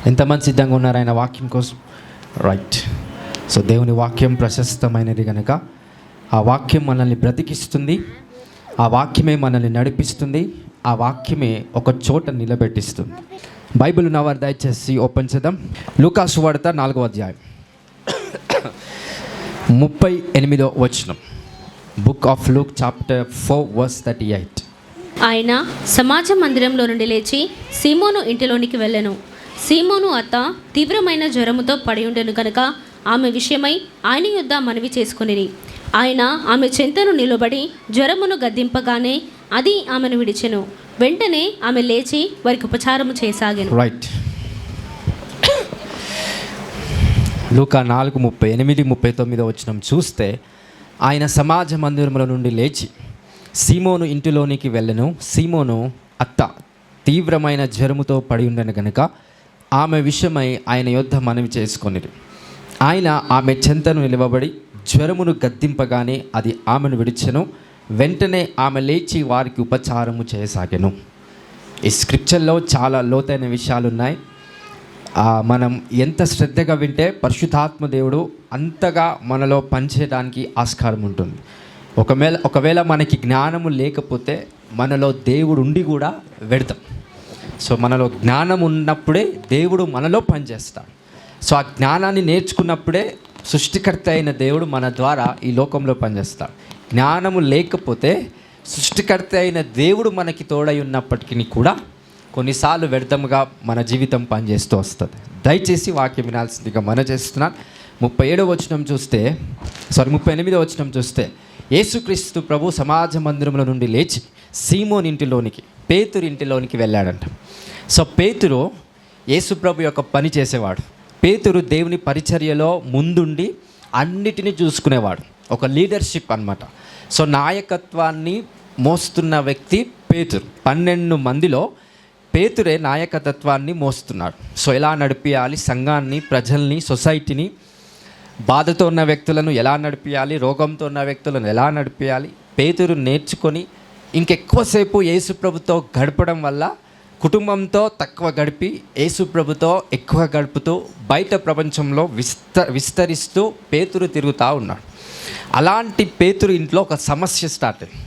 ఎంతమంది సిద్ధంగా ఉన్నారు ఆయన వాక్యం కోసం? రైట్. సో దేవుని వాక్యం ప్రశస్తమైనది కనుక ఆ వాక్యం మనల్ని బ్రతికిస్తుంది, ఆ వాక్యమే మనల్ని నడిపిస్తుంది, ఆ వాక్యమే ఒక చోట నిలబెట్టిస్తుంది. బైబిల్ ఉన్నవారు దయచేసి ఓపెన్ చేద్దాం. లూకా సువార్త 4వ అధ్యాయం 38వ వచనం. Book of Luke chapter 4 verse 38. ఆయన సమాజ మందిరంలో నుండి లేచి సీమోను ఇంటిలోనికి వెళ్ళెను. సీమోను అత్త తీవ్రమైన జ్వరముతో పడి ఉండెను కనుక ఆమె విషయమై ఆయన యొద్ద మనవి చేసుకొనిరి. ఆయన ఆమె చెంతను నిలబడి జ్వరమును గద్దింపగానే అది ఆమెను విడిచెను. వెంటనే ఆమె లేచి వారికి ఉపచారము చేయసాగాను. రైట్. లూకా 4:38-39 వచనం చూస్తే, ఆయన సమాజ మందిరముల నుండి లేచి సీమోను ఇంటిలోనికి వెళ్ళెను. సీమోను అత్త తీవ్రమైన జ్వరముతో పడి ఉండెను కనుక ఆమె విషయమై ఆయన యొద్ద మనవి చేసుకొనిరి. ఆయన ఆమె చెంతను నిలవబడి జ్వరమును గద్దింపగానే అది ఆమెను విడిచెను. వెంటనే ఆమె లేచి వారికి ఉపచారము చేయసాగెను. ఈ స్క్రిప్చర్లో చాలా లోతైన విషయాలు ఉన్నాయి. మనం ఎంత శ్రద్ధగా వింటే పరిశుద్ధాత్మ దేవుడు అంతగా మనలో పనిచేయడానికి ఆస్కారం ఉంటుంది. ఒకవేళ మనకి జ్ఞానము లేకపోతే మనలో దేవుడు ఉండి కూడా వెడతాం. సో మనలో జ్ఞానం ఉన్నప్పుడే దేవుడు మనలో పనిచేస్తాడు. సో ఆ జ్ఞానాన్ని నేర్చుకున్నప్పుడే సృష్టికర్త అయిన దేవుడు మన ద్వారా ఈ లోకంలో పనిచేస్తాడు. జ్ఞానము లేకపోతే సృష్టికర్త అయిన దేవుడు మనకి తోడై ఉన్నప్పటికీ కూడా కొన్నిసార్లు వ్యర్థముగా మన జీవితం పనిచేస్తూ వస్తుంది. దయచేసి వాక్యం వినాల్సిందిగా మనం చేస్తున్నాను. 38వ వచనం చూస్తే యేసుక్రీస్తు ప్రభు సమాజ మందిరంలో నుండి లేచి సీమోన్ ఇంటిలోనికి, పేతురు ఇంటిలోనికి వెళ్ళాడంట. సో పేతురు యేసు ప్రభు యొక్క పని చేసేవాడు. పేతురు దేవుని పరిచర్యలో ముందుండి అన్నిటినీ చూసుకునేవాడు. ఒక లీడర్షిప్ అన్నమాట. సో నాయకత్వాన్ని మోస్తున్న వ్యక్తి పేతురు. 12 మందిలో పేతురే నాయకత్వాన్ని మోస్తున్నాడు. సో ఎలా నడిపించాలి సంఘాన్ని, ప్రజల్ని, సొసైటీని, బాధతో ఉన్న వ్యక్తులను ఎలా నడిపించాలి, రోగంతో ఉన్న వ్యక్తులను ఎలా నడిపించాలి, పేతురు నేర్చుకొని ఇంకెక్కువసేపు యేసు ప్రభుతో గడపడం వల్ల కుటుంబంతో తక్కువ గడిపి యేసు ప్రభుతో ఎక్కువ గడుపుతూ బయట ప్రపంచంలో విస్తరిస్తూ పేతురు తిరుగుతూ ఉన్నాడు. అలాంటి పేతురు ఇంట్లో ఒక సమస్య స్టార్ట్ అయింది.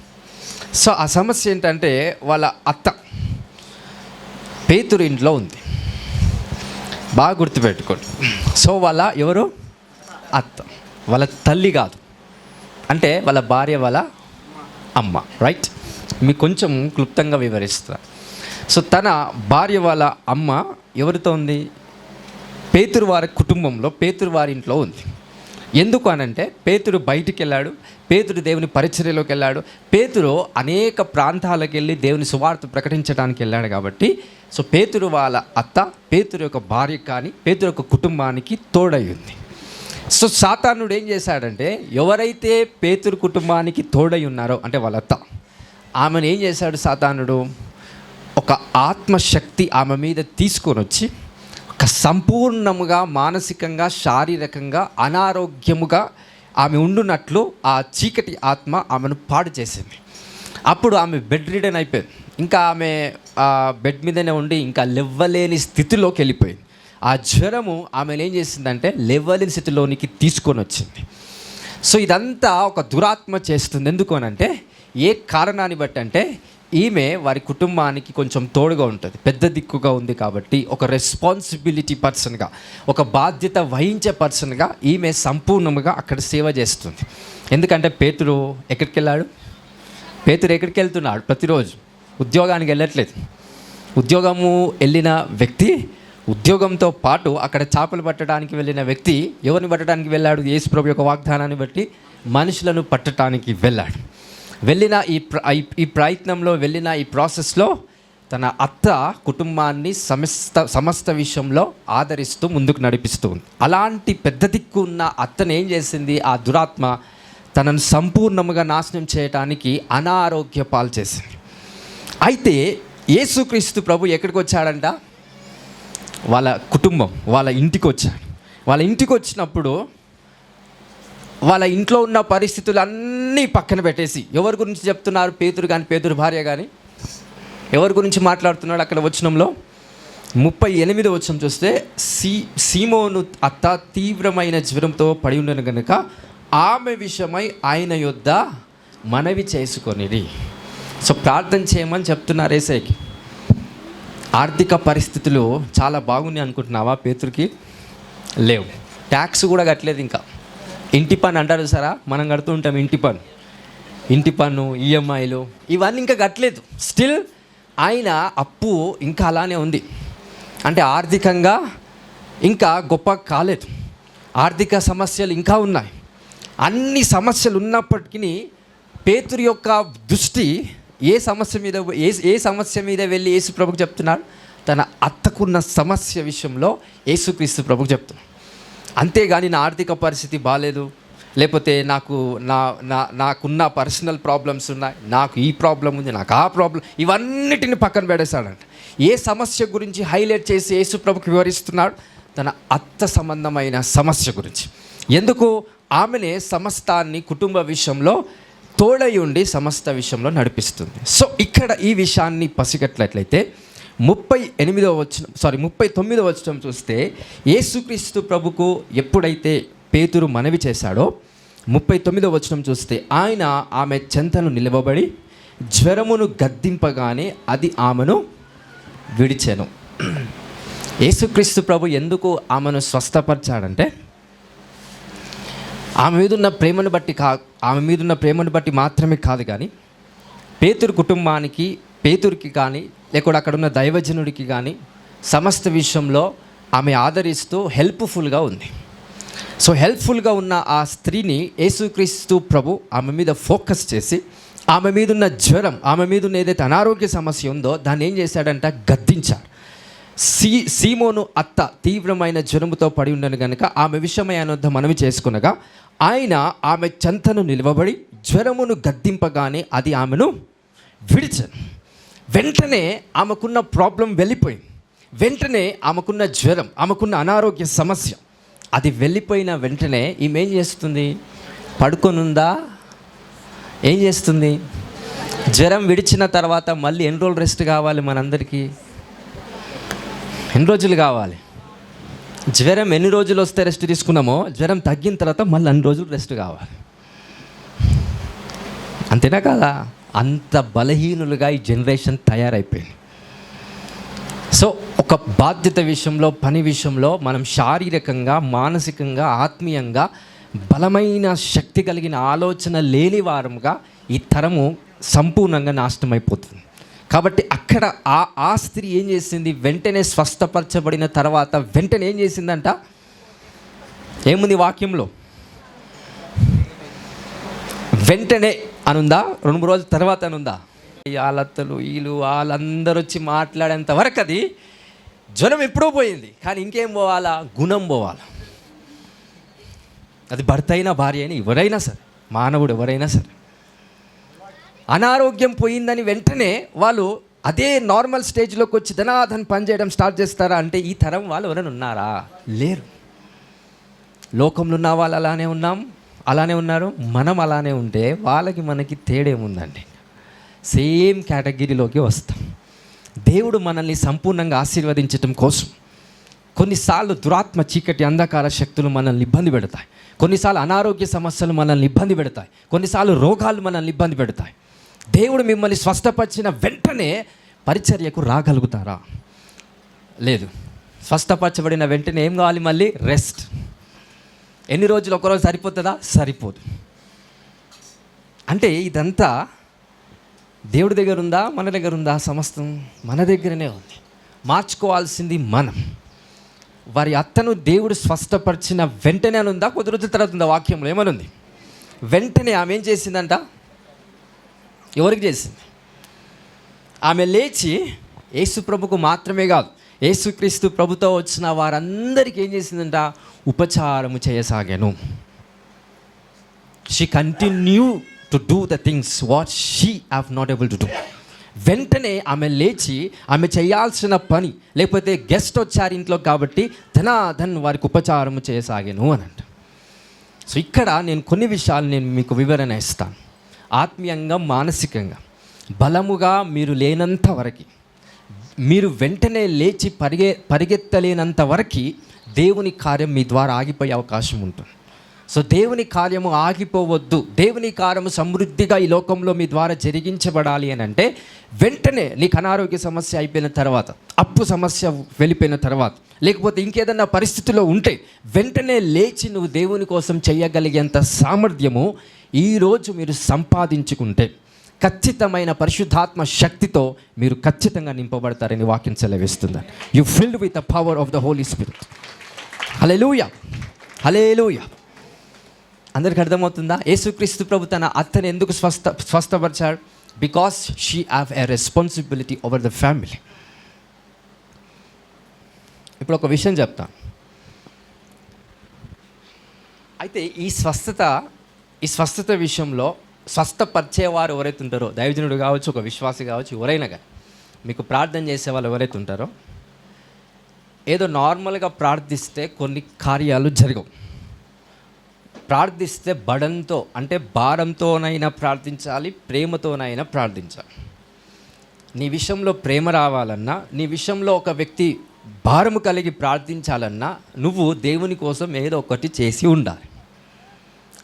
సో ఆ సమస్య ఏంటంటే వాళ్ళ అత్త పేతురు ఇంట్లో ఉంది. బాగా గుర్తుపెట్టుకోండి. సో వాళ్ళ ఎవరు? అత్త. వాళ్ళ తల్లి కాదు, అంటే వాళ్ళ భార్య, వాళ్ళ అమ్మ. రైట్. మీకు కొంచెం క్లుప్తంగా వివరిస్తా. సో తన భార్య వాళ్ళ అమ్మ ఎవరితో ఉంది? పేతురు వారి కుటుంబంలో, పేతురు వారి ఇంట్లో ఉంది. ఎందుకు అనంటే పేతురు బయటికి వెళ్ళాడు, పేతురు దేవుని పరిచర్యలోకి వెళ్ళాడు, పేతురు అనేక ప్రాంతాలకు వెళ్ళి దేవుని సువార్త ప్రకటించడానికి వెళ్ళాడు. కాబట్టి సో పేతురు వాళ్ళ అత్త పేతురు యొక్క భార్య కానీ పేతురు యొక్క కుటుంబానికి తోడై ఉంది. సో సాతానుడు ఏం చేశాడంటే, ఎవరైతే పేతురు కుటుంబానికి తోడై ఉన్నారో అంటే వాళ్ళ అత్త, ఆమెను ఏం చేశాడు సాతానుడు? ఒక ఆత్మశక్తి ఆమె మీద తీసుకొని వచ్చి ఒక సంపూర్ణముగా మానసికంగా, శారీరకంగా అనారోగ్యముగా ఆమె ఉండునట్లు ఆ చీకటి ఆత్మ ఆమెను పాడు చేసింది. అప్పుడు ఆమె బెడ్ రిడన్ అయిపోయింది. ఇంకా ఆమె బెడ్ మీదనే ఉండి ఇంకా లేవలేని స్థితిలోకి వెళ్ళిపోయింది. ఆ జ్వరము ఆమెను ఏం చేసిందంటే లేవలేని స్థితిలోనికి తీసుకొని వచ్చింది. సో ఇదంతా ఒక దురాత్మ చేస్తుంది. ఎందుకు అనంటే, ఏ కారణాన్ని బట్టి అంటే ఈమె వారి కుటుంబానికి కొంచెం తోడుగా ఉంటుంది, పెద్ద దిక్కుగా ఉంది కాబట్టి ఒక రెస్పాన్సిబిలిటీ పర్సన్గా, ఒక బాధ్యత వహించే పర్సన్గా ఈమె సంపూర్ణంగా అక్కడ సేవ చేస్తుంది. ఎందుకంటే పేతురు ఎక్కడికి వెళ్ళాడు? పేతురు ఎక్కడికి వెళ్తున్నాడు? ప్రతిరోజు ఉద్యోగానికి వెళ్ళట్లేదు. ఉద్యోగము వెళ్ళిన వ్యక్తి ఉద్యోగంతో పాటు అక్కడ చేపలు పట్టడానికి వెళ్ళిన వ్యక్తి ఎవరిని పట్టడానికి వెళ్ళాడు? యేసు ప్రభు యొక్క వాగ్దానాన్ని బట్టి మనుషులను పట్టడానికి వెళ్ళాడు. వెళ్ళిన ఈ ప్రయత్నంలో, వెళ్ళిన ఈ ప్రాసెస్లో తన అత్త కుటుంబాన్ని సమస్త విషయంలో ఆదరిస్తూ ముందుకు నడిపిస్తూ ఉంది. అలాంటి పెద్ద దిక్కు ఉన్న అత్తను ఏం చేసింది? ఆ దురాత్మ తనను సంపూర్ణముగా నాశనం చేయడానికి అనారోగ్య పాలు చేసింది. అయితే యేసుక్రీస్తు ప్రభు ఎక్కడికి వచ్చాడంట? వాళ్ళ కుటుంబం, వాళ్ళ ఇంటికి వచ్చాడు. వాళ్ళ ఇంటికి వచ్చినప్పుడు వాళ్ళ ఇంట్లో ఉన్న పరిస్థితులు అన్నీ పక్కన పెట్టేసి, ఎవరి గురించి చెప్తున్నారు? పేతురు కానీ, పేతురు భార్య కానీ ఎవరి గురించి మాట్లాడుతున్నాడు అక్కడ వచనంలో? 38వ వచనం చూస్తే సీమోను అత్త తీవ్రమైన జ్వరంతో పడి ఉండను కనుక ఆమె విషయమై ఆయన యొద్ద మనవి చేసుకొనిరి. సో ప్రార్థన చేయమని చెప్తున్నారు యేసయ్యకి. ఆర్థిక పరిస్థితులు చాలా బాగున్నాయి అనుకుంటున్నావా? పేతురుకి లేవు. ట్యాక్స్ కూడా కట్టలేదు. ఇంకా ఇంటి పన్ను అంటారు సరా, మనం కడుతూ ఉంటాం ఇంటి పన్ను ఈఎంఐలు ఇవన్నీ ఇంకా కట్టలేదు. స్టిల్ ఆయన అప్పు ఇంకా అలానే ఉంది. అంటే ఆర్థికంగా ఇంకా గొప్ప కాలేదు. ఆర్థిక సమస్యలు ఇంకా ఉన్నాయి. అన్ని సమస్యలు ఉన్నప్పటికీ పేతురు యొక్క దృష్టి ఏ సమస్య మీద వెళ్ళి యేసు ప్రభుకు చెప్తున్నాడు? తన అత్తకున్న సమస్య విషయంలో యేసుక్రీస్తు ప్రభుకు చెప్తున్నాడు. అంతేగాని నా ఆర్థిక పరిస్థితి బాగాలేదు, లేకపోతే నాకున్న పర్సనల్ ప్రాబ్లమ్స్ ఉన్నాయి, నాకు ఈ ప్రాబ్లం ఉంది, నాకు ఆ ప్రాబ్లం, ఇవన్నిటిని పక్కన పెడేశాడంట. ఏ సమస్య గురించి హైలైట్ చేసి యేసు ప్రభుకి వివరిస్తున్నాడు? తన అత్త సంబంధమైన సమస్య గురించి. ఎందుకు? ఆమెనే సమస్తాన్ని కుటుంబ విషయంలో తోడై ఉండి సమస్త విషయంలో నడిపిస్తుంది. సో ఇక్కడ ఈ విషయాన్ని పసిగట్లట్లయితే 39వ వచనం చూస్తే యేసుక్రీస్తు ప్రభుకు ఎప్పుడైతే పేతురు మనవి చేశాడో 39వ వచనం చూస్తే ఆయన ఆమె చెంతను నిలవబడి జ్వరమును గద్దింపగానే అది ఆమెను విడిచెను. యేసుక్రీస్తు ప్రభు ఎందుకు ఆమెను స్వస్థపరిచాడంటే ఆమె మీదున్న ప్రేమను బట్టి మాత్రమే కాదు, కానీ పేతురు కుటుంబానికి, పేతురికి కానీ, లేకపోతే అక్కడ ఉన్న దైవజనుడికి కానీ సమస్త విషయంలో ఆమె ఆదరిస్తూ హెల్ప్ఫుల్గా ఉంది. సో హెల్ప్ఫుల్గా ఉన్న ఆ స్త్రీని యేసుక్రీస్తు ప్రభు ఆమె మీద ఫోకస్ చేసి ఆమె మీదున్న జ్వరం, ఆమె మీదున్న ఏదైతే అనారోగ్య సమస్య ఉందో దాన్ని ఏం చేశాడంట? గద్దించాడు. సీమోను అత్త తీవ్రమైన జ్వరముతో పడి ఉండను కనుక ఆమె విషయమై ఆయన వద్ద మనవి చేసుకునగా ఆయన ఆమె చెంతను నిలవబడి జ్వరమును గద్దింపగానే అది ఆమెను విడిచెను. వెంటనే ఆమెకున్న ప్రాబ్లం వెళ్ళిపోయింది. వెంటనే ఆమెకున్న జ్వరం, ఆమెకున్న అనారోగ్య సమస్య అది వెళ్ళిపోయిన వెంటనే ఈమె ఏం చేస్తుంది? పడుకొనుందా? ఏం చేస్తుంది? జ్వరం విడిచిన తర్వాత మళ్ళీ ఎన్ని రోజులు రెస్ట్ కావాలి? మనందరికీ ఎన్ని రోజులు కావాలి? జ్వరం ఎన్ని రోజులు వస్తే రెస్ట్ తీసుకున్నామో జ్వరం తగ్గిన తర్వాత మళ్ళీ అన్ని రోజులు రెస్ట్ కావాలి. అంతేనా కాదా? అంత బలహీనులుగా ఈ జనరేషన్ తయారైపోయింది. సో ఒక బాధ్యత విషయంలో, పని విషయంలో మనం శారీరకంగా, మానసికంగా, ఆత్మీయంగా బలమైన శక్తి కలిగిన ఆలోచన లేని వారముగా ఈ తరము సంపూర్ణంగా నాశనం అయిపోతుంది. కాబట్టి అక్కడ ఆ స్త్రీ ఏం చేసింది? వెంటనే స్వస్థపరచబడిన తర్వాత వెంటనే ఏం చేసిందంట? ఏముంది వాక్యంలో? వెంటనే అనుందా? 2-3 రోజుల తర్వాత అనుందా? వాళ్ళత్తలు వాళ్ళందరూ వచ్చి మాట్లాడేంత వరకు అది జ్వరం ఎప్పుడూ పోయింది. కానీ ఇంకేం పోవాలా? గుణం పోవాలా. అది భర్త అయినా భార్య అయినా ఎవరైనా సరే, మానవుడు ఎవరైనా సరే, అనారోగ్యం పోయిందని వెంటనే వాళ్ళు అదే నార్మల్ స్టేజ్లోకి వచ్చి ధనాధన్ పని చేయడం స్టార్ట్ చేస్తారా అంటే ఈ తరం వాళ్ళు ఎవరైనా ఉన్నారా? లేరు. లోకంలో ఉన్న వాళ్ళు అలానే ఉన్నారు. మనం అలానే ఉంటే వాళ్ళకి మనకి తేడేముందండి? సేమ్ కేటగిరీలోకి వస్తాం. దేవుడు మనల్ని సంపూర్ణంగా ఆశీర్వదించటం కోసం కొన్నిసార్లు దురాత్మ, చీకటి, అంధకార శక్తులు మనల్ని ఇబ్బంది పెడతాయి. కొన్నిసార్లు అనారోగ్య సమస్యలు మనల్ని ఇబ్బంది పెడతాయి. కొన్నిసార్లు రోగాలు మనల్ని ఇబ్బంది పెడతాయి. దేవుడు మిమ్మల్ని స్వస్థపరిచిన వెంటనే పరిచర్యకు రాగలుగుతారా? లేదు. స్వస్థపరచబడిన వెంటనే ఏం కావాలి? మళ్ళీ రెస్ట్. ఎన్ని రోజులు? ఒకరోజు సరిపోతుందా? సరిపోదు. అంటే ఇదంతా దేవుడి దగ్గర ఉందా? మన దగ్గర ఉందా? సమస్తం మన దగ్గరనే ఉంది. మార్చుకోవాల్సింది మనం. వారి అత్తను దేవుడు స్వస్థపరిచిన వెంటనే అని ఉందా? కొద్ది రోజుల తర్వాత ఉందా? వాక్యంలో ఏమనుంది? వెంటనే ఆమె ఏం చేసిందంట? ఎవరికి చేసింది? ఆమె లేచి యేసు ప్రభుకు మాత్రమే కాదు, యేసుక్రీస్తు ప్రభుతో వచ్చిన వారందరికీ ఏం చేసిందంట? ఉపచారము చేయసాగాను. She continue to do the things what she have not able to do. వెంటనే ఆమె లేచి ఆమె చేయాల్సిన పని, లేకపోతే గెస్ట్ వచ్చారు ఇంట్లో కాబట్టి ధనాధన్ వారికి ఉపచారము చేయసాగాను అని అంట. సో ఇక్కడ నేను కొన్ని విషయాలు మీకు వివరణ ఇస్తాను. ఆత్మీయంగా, మానసికంగా బలముగా మీరు లేనంత వరకు మీరు వెంటనే లేచి పరిగెత్తలేనంత వరకు దేవుని కార్యం మీ ద్వారా ఆగిపోయే అవకాశం ఉంటుంది. సో దేవుని కార్యము ఆగిపోవద్దు, దేవుని కార్యము సమృద్ధిగా ఈ లోకంలో మీ ద్వారా జరిగించబడాలి అని అంటే వెంటనే నీకు అనారోగ్య సమస్య అయిపోయిన తర్వాత, అప్పు సమస్య వెళ్ళిపోయిన తర్వాత, లేకపోతే ఇంకేదన్నా పరిస్థితిలో ఉంటే వెంటనే లేచి నువ్వు దేవుని కోసం చేయగలిగేంత సామర్థ్యము ఈరోజు మీరు సంపాదించుకుంటే ఖచ్చితమైన పరిశుద్ధాత్మ శక్తితో మీరు ఖచ్చితంగా నింపబడతారని వాక్యం సెలవిస్తుంది. You filled with the power of the holy spirit. Hallelujah, hallelujah. అందరికి అర్థమవుతుందా? యేసుక్రీస్తు ప్రభు తన అత్తని ఎందుకు స్వస్థపరిచాడు? Because she have a responsibility over the family. ఇప్పుడు ఒక విషయం చెప్తాను. అయితే ఈ స్వస్థత విషయంలో స్వస్థపరిచేవారు ఎవరైతే ఉంటారో, దైవజనుడు కావచ్చు, ఒక విశ్వాసి కావచ్చు, ఎవరైనా కానీ మీకు ప్రార్థన చేసేవాళ్ళు ఎవరైతే ఉంటారో, ఏదో నార్మల్గా ప్రార్థిస్తే కొన్ని కార్యాలు జరగవు. ప్రార్థిస్తే బడంతో, అంటే భారంతోనైనా ప్రార్థించాలి, ప్రేమతోనైనా ప్రార్థించాలి. నీ విషయంలో ప్రేమ రావాలన్నా, నీ విషయంలో ఒక వ్యక్తి భారము కలిగి ప్రార్థించాలన్నా నువ్వు దేవుని కోసం ఏదో ఒకటి చేసి ఉండాలి.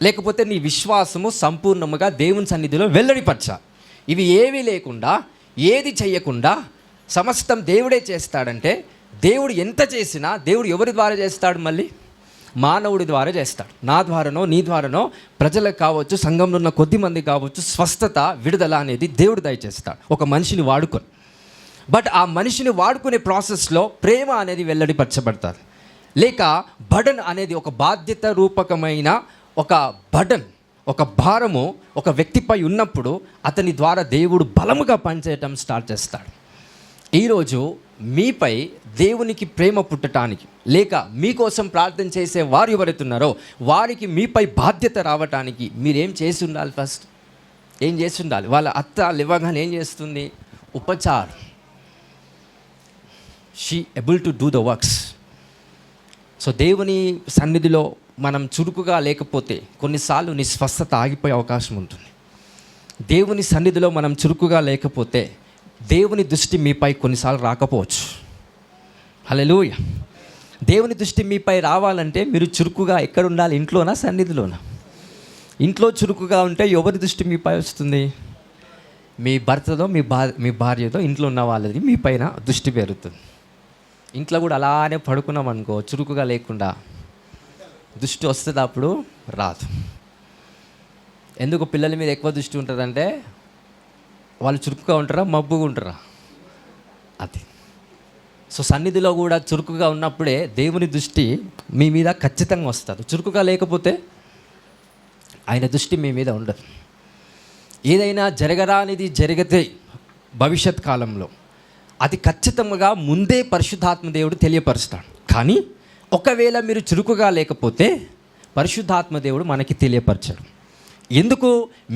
లేకపోతే నీ విశ్వాసము సంపూర్ణముగా దేవుని సన్నిధిలో వెల్లడిపరచాలి. ఇవి ఏవీ లేకుండా, ఏది చేయకుండా సమస్తం దేవుడే చేస్తాడంటే, దేవుడు ఎంత చేసినా దేవుడు ఎవరి ద్వారా చేస్తాడు? మళ్ళీ మానవుడి ద్వారా చేస్తాడు. నా ద్వారానో నీ ద్వారానో ప్రజలకు కావచ్చు, సంఘంలో ఉన్న కొద్ది మంది కావచ్చు, స్వస్థత, విడుదల అనేది దేవుడు దయచేస్తాడు ఒక మనిషిని వాడుకొని. బట్ ఆ మనిషిని వాడుకునే ప్రాసెస్లో ప్రేమ అనేది వెల్లడిపరచబడతారు. లేక బర్డన్ అనేది ఒక బాధ్యత రూపకమైన ఒక బర్డన్, ఒక భారము ఒక వ్యక్తిపై ఉన్నప్పుడు అతని ద్వారా దేవుడు బలముగా పనిచేయటం స్టార్ట్ చేస్తాడు. ఈరోజు మీపై దేవునికి ప్రేమ పుట్టడానికి, లేక మీకోసం ప్రార్థన చేసే వారు ఎవరైతున్నారో వారికి మీపై బాధ్యత రావటానికి మీరేం చేసి ఉండాలి? ఫస్ట్ ఏం చేసి ఉండాలి? వాళ్ళ అత్త లేవగానే ఏం చేస్తుంది? ఉపచారం. She able to do the works. So దేవుని సన్నిధిలో మనం చురుకుగా లేకపోతే కొన్నిసార్లు నీ స్వస్థత ఆగిపోయే అవకాశం ఉంటుంది. దేవుని సన్నిధిలో మనం చురుకుగా లేకపోతే దేవుని దృష్టి మీపై కొన్నిసార్లు రాకపోవచ్చు. హల్లెలూయా. దేవుని దృష్టి మీపై రావాలంటే మీరు చురుకుగా ఎక్కడ ఉండాలి? ఇంట్లోనా, సన్నిధిలోనా? ఇంట్లో చురుకుగా ఉంటే ఎవరి దృష్టి మీపై వస్తుంది? మీ భర్తతో, మీ భార్యతో, ఇంట్లో ఉన్న వాళ్ళది మీ పైన దృష్టి పెరుగుతుంది. ఇంట్లో కూడా అలానే పడుకున్నాం అనుకో, చురుకుగా లేకుండా దృష్టి వస్తుంది, అప్పుడు రాదు. ఎందుకు పిల్లల మీద ఎక్కువ దృష్టి ఉంటుందంటే వాళ్ళు చురుకుగా ఉంటారా, మబ్బుగా ఉంటారా? అది. సో సన్నిధిలో కూడా చురుకుగా ఉన్నప్పుడే దేవుని దృష్టి మీ మీద ఖచ్చితంగా వస్తుంది. చురుకుగా లేకపోతే ఆయన దృష్టి మీ మీద ఉండదు. ఏదైనా జరగరానిది జరిగితే భవిష్యత్ కాలంలో అది ఖచ్చితంగా ముందే పరిశుద్ధాత్మ దేవుడు తెలియపరుస్తాడు. కానీ ఒకవేళ మీరు చురుకుగా లేకపోతే పరిశుద్ధాత్మ దేవుడు మనకి తెలియపరచాడు. ఎందుకు?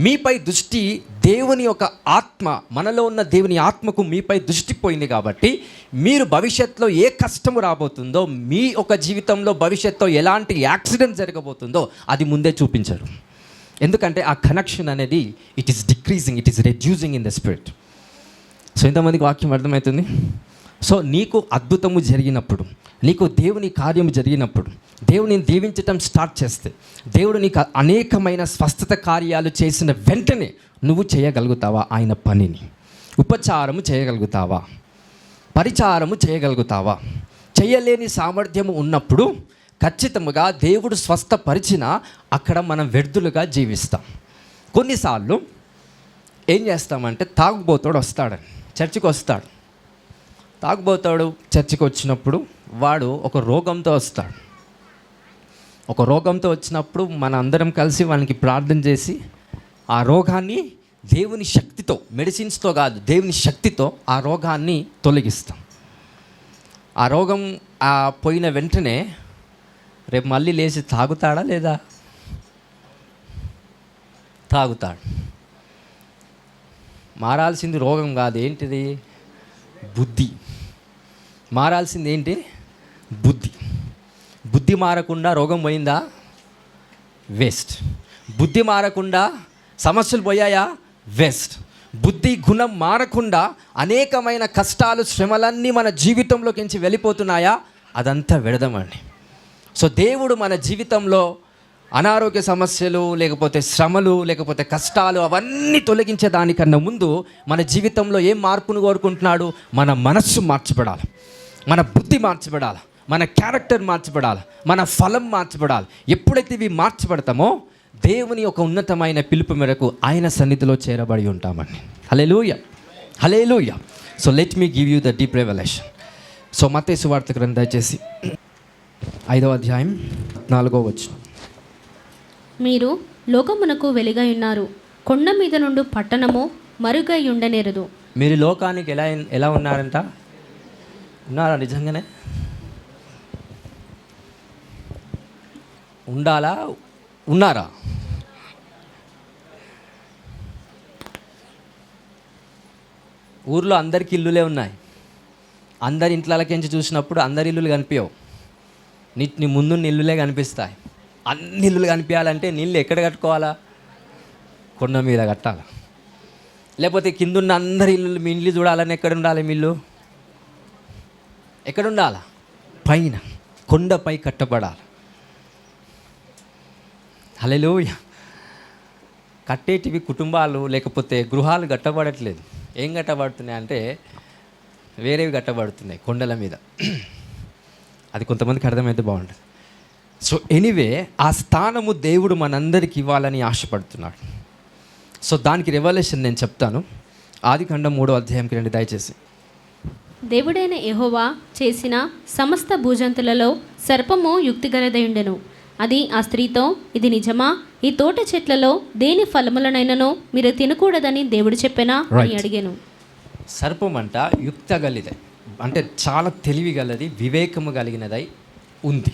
మీపై దృష్టి, దేవుని యొక్క ఆత్మ, మనలో ఉన్న దేవుని ఆత్మకు మీపై దృష్టి పోయింది కాబట్టి మీరు భవిష్యత్తులో ఏ కష్టము రాబోతుందో, మీ ఒక జీవితంలో భవిష్యత్తులో ఎలాంటి యాక్సిడెంట్ జరగబోతుందో అది ముందే చూపించారు. ఎందుకంటే ఆ కనెక్షన్ అనేది it is decreasing, it is reducing in the spirit. So ఇంతమందికి వాక్యం అర్థమవుతుంది. సో నీకు అద్భుతము జరిగినప్పుడు, నీకు దేవుని కార్యము జరిగినప్పుడు, దేవుని దీవించటం స్టార్ట్ చేస్తే, దేవుడు నీకు అనేకమైన స్వస్థత కార్యాలు చేసిన వెంటనే నువ్వు చేయగలుగుతావా ఆయన పనిని? ఉపచారము చేయగలుగుతావా? పరిచారము చేయగలుగుతావా? చేయలేని సామర్థ్యము ఉన్నప్పుడు ఖచ్చితంగా దేవుడు స్వస్థపరిచిన అక్కడ మనం వ్యర్థులుగా జీవిస్తాం. కొన్నిసార్లు ఏం చేస్తామంటే, తాగుబోతాడు వస్తాడని చర్చికి వస్తాడు. తాగుబోతాడు చర్చికి వచ్చినప్పుడు వాడు ఒక రోగంతో వస్తాడు. ఒక రోగంతో వచ్చినప్పుడు మన అందరం కలిసి వానికి ప్రార్థన చేసి ఆ రోగాన్ని దేవుని శక్తితో, మెడిసిన్స్తో కాదు, దేవుని శక్తితో ఆ రోగాన్ని తొలగిస్తాం. ఆ రోగం పోయిన వెంటనే రేపు మళ్ళీ లేచి తాగుతాడా లేదా? తాగుతాడు. మారాల్సింది రోగం కాదు, ఏంటిది? బుద్ధి. మారాల్సింది ఏంటి? బుద్ధి. బుద్ధి మారకుండా రోగం పోయిందా? వేస్ట్. బుద్ధి మారకుండా సమస్యలు పోయాయా? వేస్ట్. బుద్ధి గుణం మారకుండా అనేకమైన కష్టాలు శ్రమలన్నీ మన జీవితంలోకించి వెళ్ళిపోతున్నాయా, అదంతా విడదమండి. సో దేవుడు మన జీవితంలో అనారోగ్య సమస్యలు, లేకపోతే శ్రమలు, లేకపోతే కష్టాలు అవన్నీ తొలగించే దానికన్నా ముందు మన జీవితంలో ఏం మార్పును కోరుకుంటున్నాడు? మన మనస్సు మార్చబడాలి, మన బుద్ధి మార్చబడాలి, మన క్యారెక్టర్ మార్చబడాలి, మన ఫలం మార్చబడాలి. ఎప్పుడైతే ఇవి మార్చబడతామో దేవుని ఒక ఉన్నతమైన పిలుపు మేరకు ఆయన సన్నిధిలో చేరబడి ఉంటామండి. Hallelujah, hallelujah. So let me give you the deep revolution. So మత్తయి సువార్త గ్రంథం దయచేసి 5వ అధ్యాయం 4వ వచనం. మీరు లోకమునకు వెలుగై ఉన్నారు, కొండ మీద నుండి పట్టణము మరుగై ఉండనేరదు. మీరు లోకానికి ఎలా ఉన్నారంట? ఉన్నారా? నిజంగానే ఉండాలా? ఉన్నారా? ఊర్లో అందరికి ఇల్లులే ఉన్నాయి. అందరి ఇంట్లకించి చూసినప్పుడు అందరి ఇల్లులు కనిపించవు. నీ ముందున్న ఇల్లులే కనిపిస్తాయి. అన్ని ఇల్లులు కనిపించాలంటే నీళ్ళు ఎక్కడ కట్టుకోవాలా? కొండ మీద కట్టాలా? లేకపోతే కిందున్న అందరి ఇల్లు మీ ఇల్లు చూడాలని ఎక్కడ ఉండాలి? మీ ఇల్లు ఎక్కడ ఉండాలా? పైన కొండపై కట్టబడాలి. హల్లెలూయా. కట్టేటివి కుటుంబాలు లేకపోతే గృహాలు కట్టబడట్లేదు. ఏం కట్టబడుతున్నాయి అంటే వేరేవి కట్టబడుతున్నాయి కొండల మీద. అది కొంతమందికి అర్థమైతే బాగుంటుంది. సో ఎనీవే, ఆ స్థానము దేవుడు మనందరికి ఇవ్వాలని ఆశపడుతున్నాడు. సో దానికి రెవల్యూషన్ నేను చెప్తాను. ఆదికాండం 3వ అధ్యాయంకి రండి దయచేసి. దేవుడైన యెహోవా చేసిన సమస్త భూజంతులలో సర్పము యుక్తిగలదయుండెను. అది ఆ స్త్రీతో, ఇది నిజమా? ఈ తోట చెట్లలో దేని ఫలములనైనను మీరు తినకూడదని దేవుడు చెప్పెనా అని అడిగాను. సర్పం అంట యుక్త గలిదే, అంటే చాలా తెలివి గలది, వివేకము కలిగినదై ఉంది.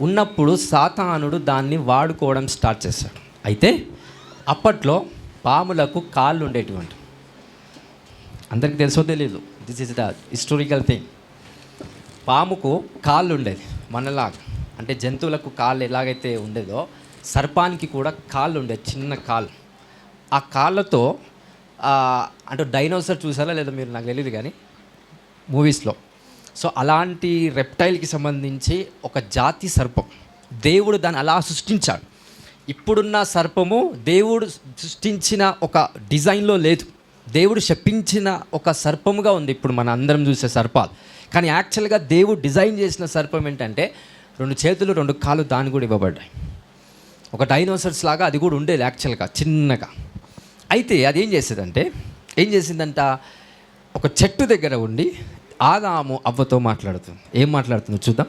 ఉన్నప్పుడు సాతానుడు దాన్ని వాడుకోవడం స్టార్ట్ చేశాడు. అయితే అప్పట్లో పాములకు కాళ్ళు ఉండేటువంటి, అందరికీ తెలుసో తెలీదు, this is the historical thing. పాముకు కాళ్ళు ఉండేది మనలాగా, అంటే జంతువులకు కాళ్ళు ఎలాగైతే ఉండేదో సర్పానికి కూడా కాళ్ళు ఉండేది, చిన్న కాళ్ళు. ఆ కాళ్ళతో అంటే డైనోసార్ చూసారా లేదా మీరు, నాకు తెలియదు కానీ మూవీస్లో. సో అలాంటి రెప్టైల్కి సంబంధించి ఒక జాతి సర్పం దేవుడు దాన్ని అలా సృష్టించాడు. ఇప్పుడున్న సర్పము దేవుడు సృష్టించిన ఒక డిజైన్లో లేదు, దేవుడు శపించిన ఒక సర్పముగా ఉంది ఇప్పుడు మన అందరం చూసే సర్పాలు. కానీ యాక్చువల్గా దేవుడు డిజైన్ చేసిన సర్పం ఏంటంటే 2 చేతులు 2 కాళ్ళు దాన్ని కూడా ఇవ్వబడ్డాయి. ఒక డైనోసర్స్ లాగా అది కూడా ఉండేది యాక్చువల్గా చిన్నగా. అయితే అది ఏం చేసిందంట, ఒక చెట్టు దగ్గర ఉండి ఆదాము అవ్వతో మాట్లాడుతుంది. ఏం మాట్లాడుతుందో చూద్దాం.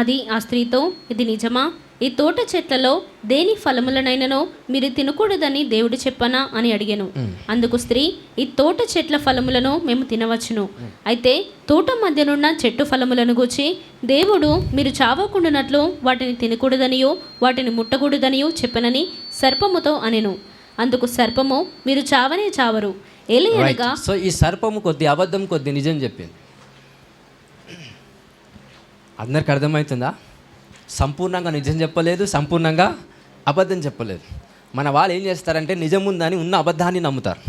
అది ఆ స్త్రీతో, ఇది నిజమా? ఈ తోట చెట్లలో దేని ఫలములనైనను మీరు తినకూడదని దేవుడు చెప్పనా అని అడిగాను. అందుకు స్త్రీ, ఈ తోట చెట్ల ఫలములను మేము తినవచ్చును. అయితే తోట మధ్యనున్న చెట్టు ఫలములను గూర్చి దేవుడు మీరు చావకుండానట్లు వాటిని తినకూడదనియో వాటిని ముట్టకూడదనియో చెప్పనని సర్పముతో అనెను. అందుకు సర్పము, మీరు చావనే చావరు, ఏలయనగా. సో ఈ సర్పము కొద్ది అబద్ధం కొద్ది నిజం చెప్పింది. అందరికి అర్థమవుతుందా? సంపూర్ణంగా నిజం చెప్పలేదు, సంపూర్ణంగా అబద్ధం చెప్పలేదు. మన వాళ్ళు ఏం చేస్తారంటే నిజం ఉందని ఉన్న అబద్ధాన్ని నమ్ముతారు.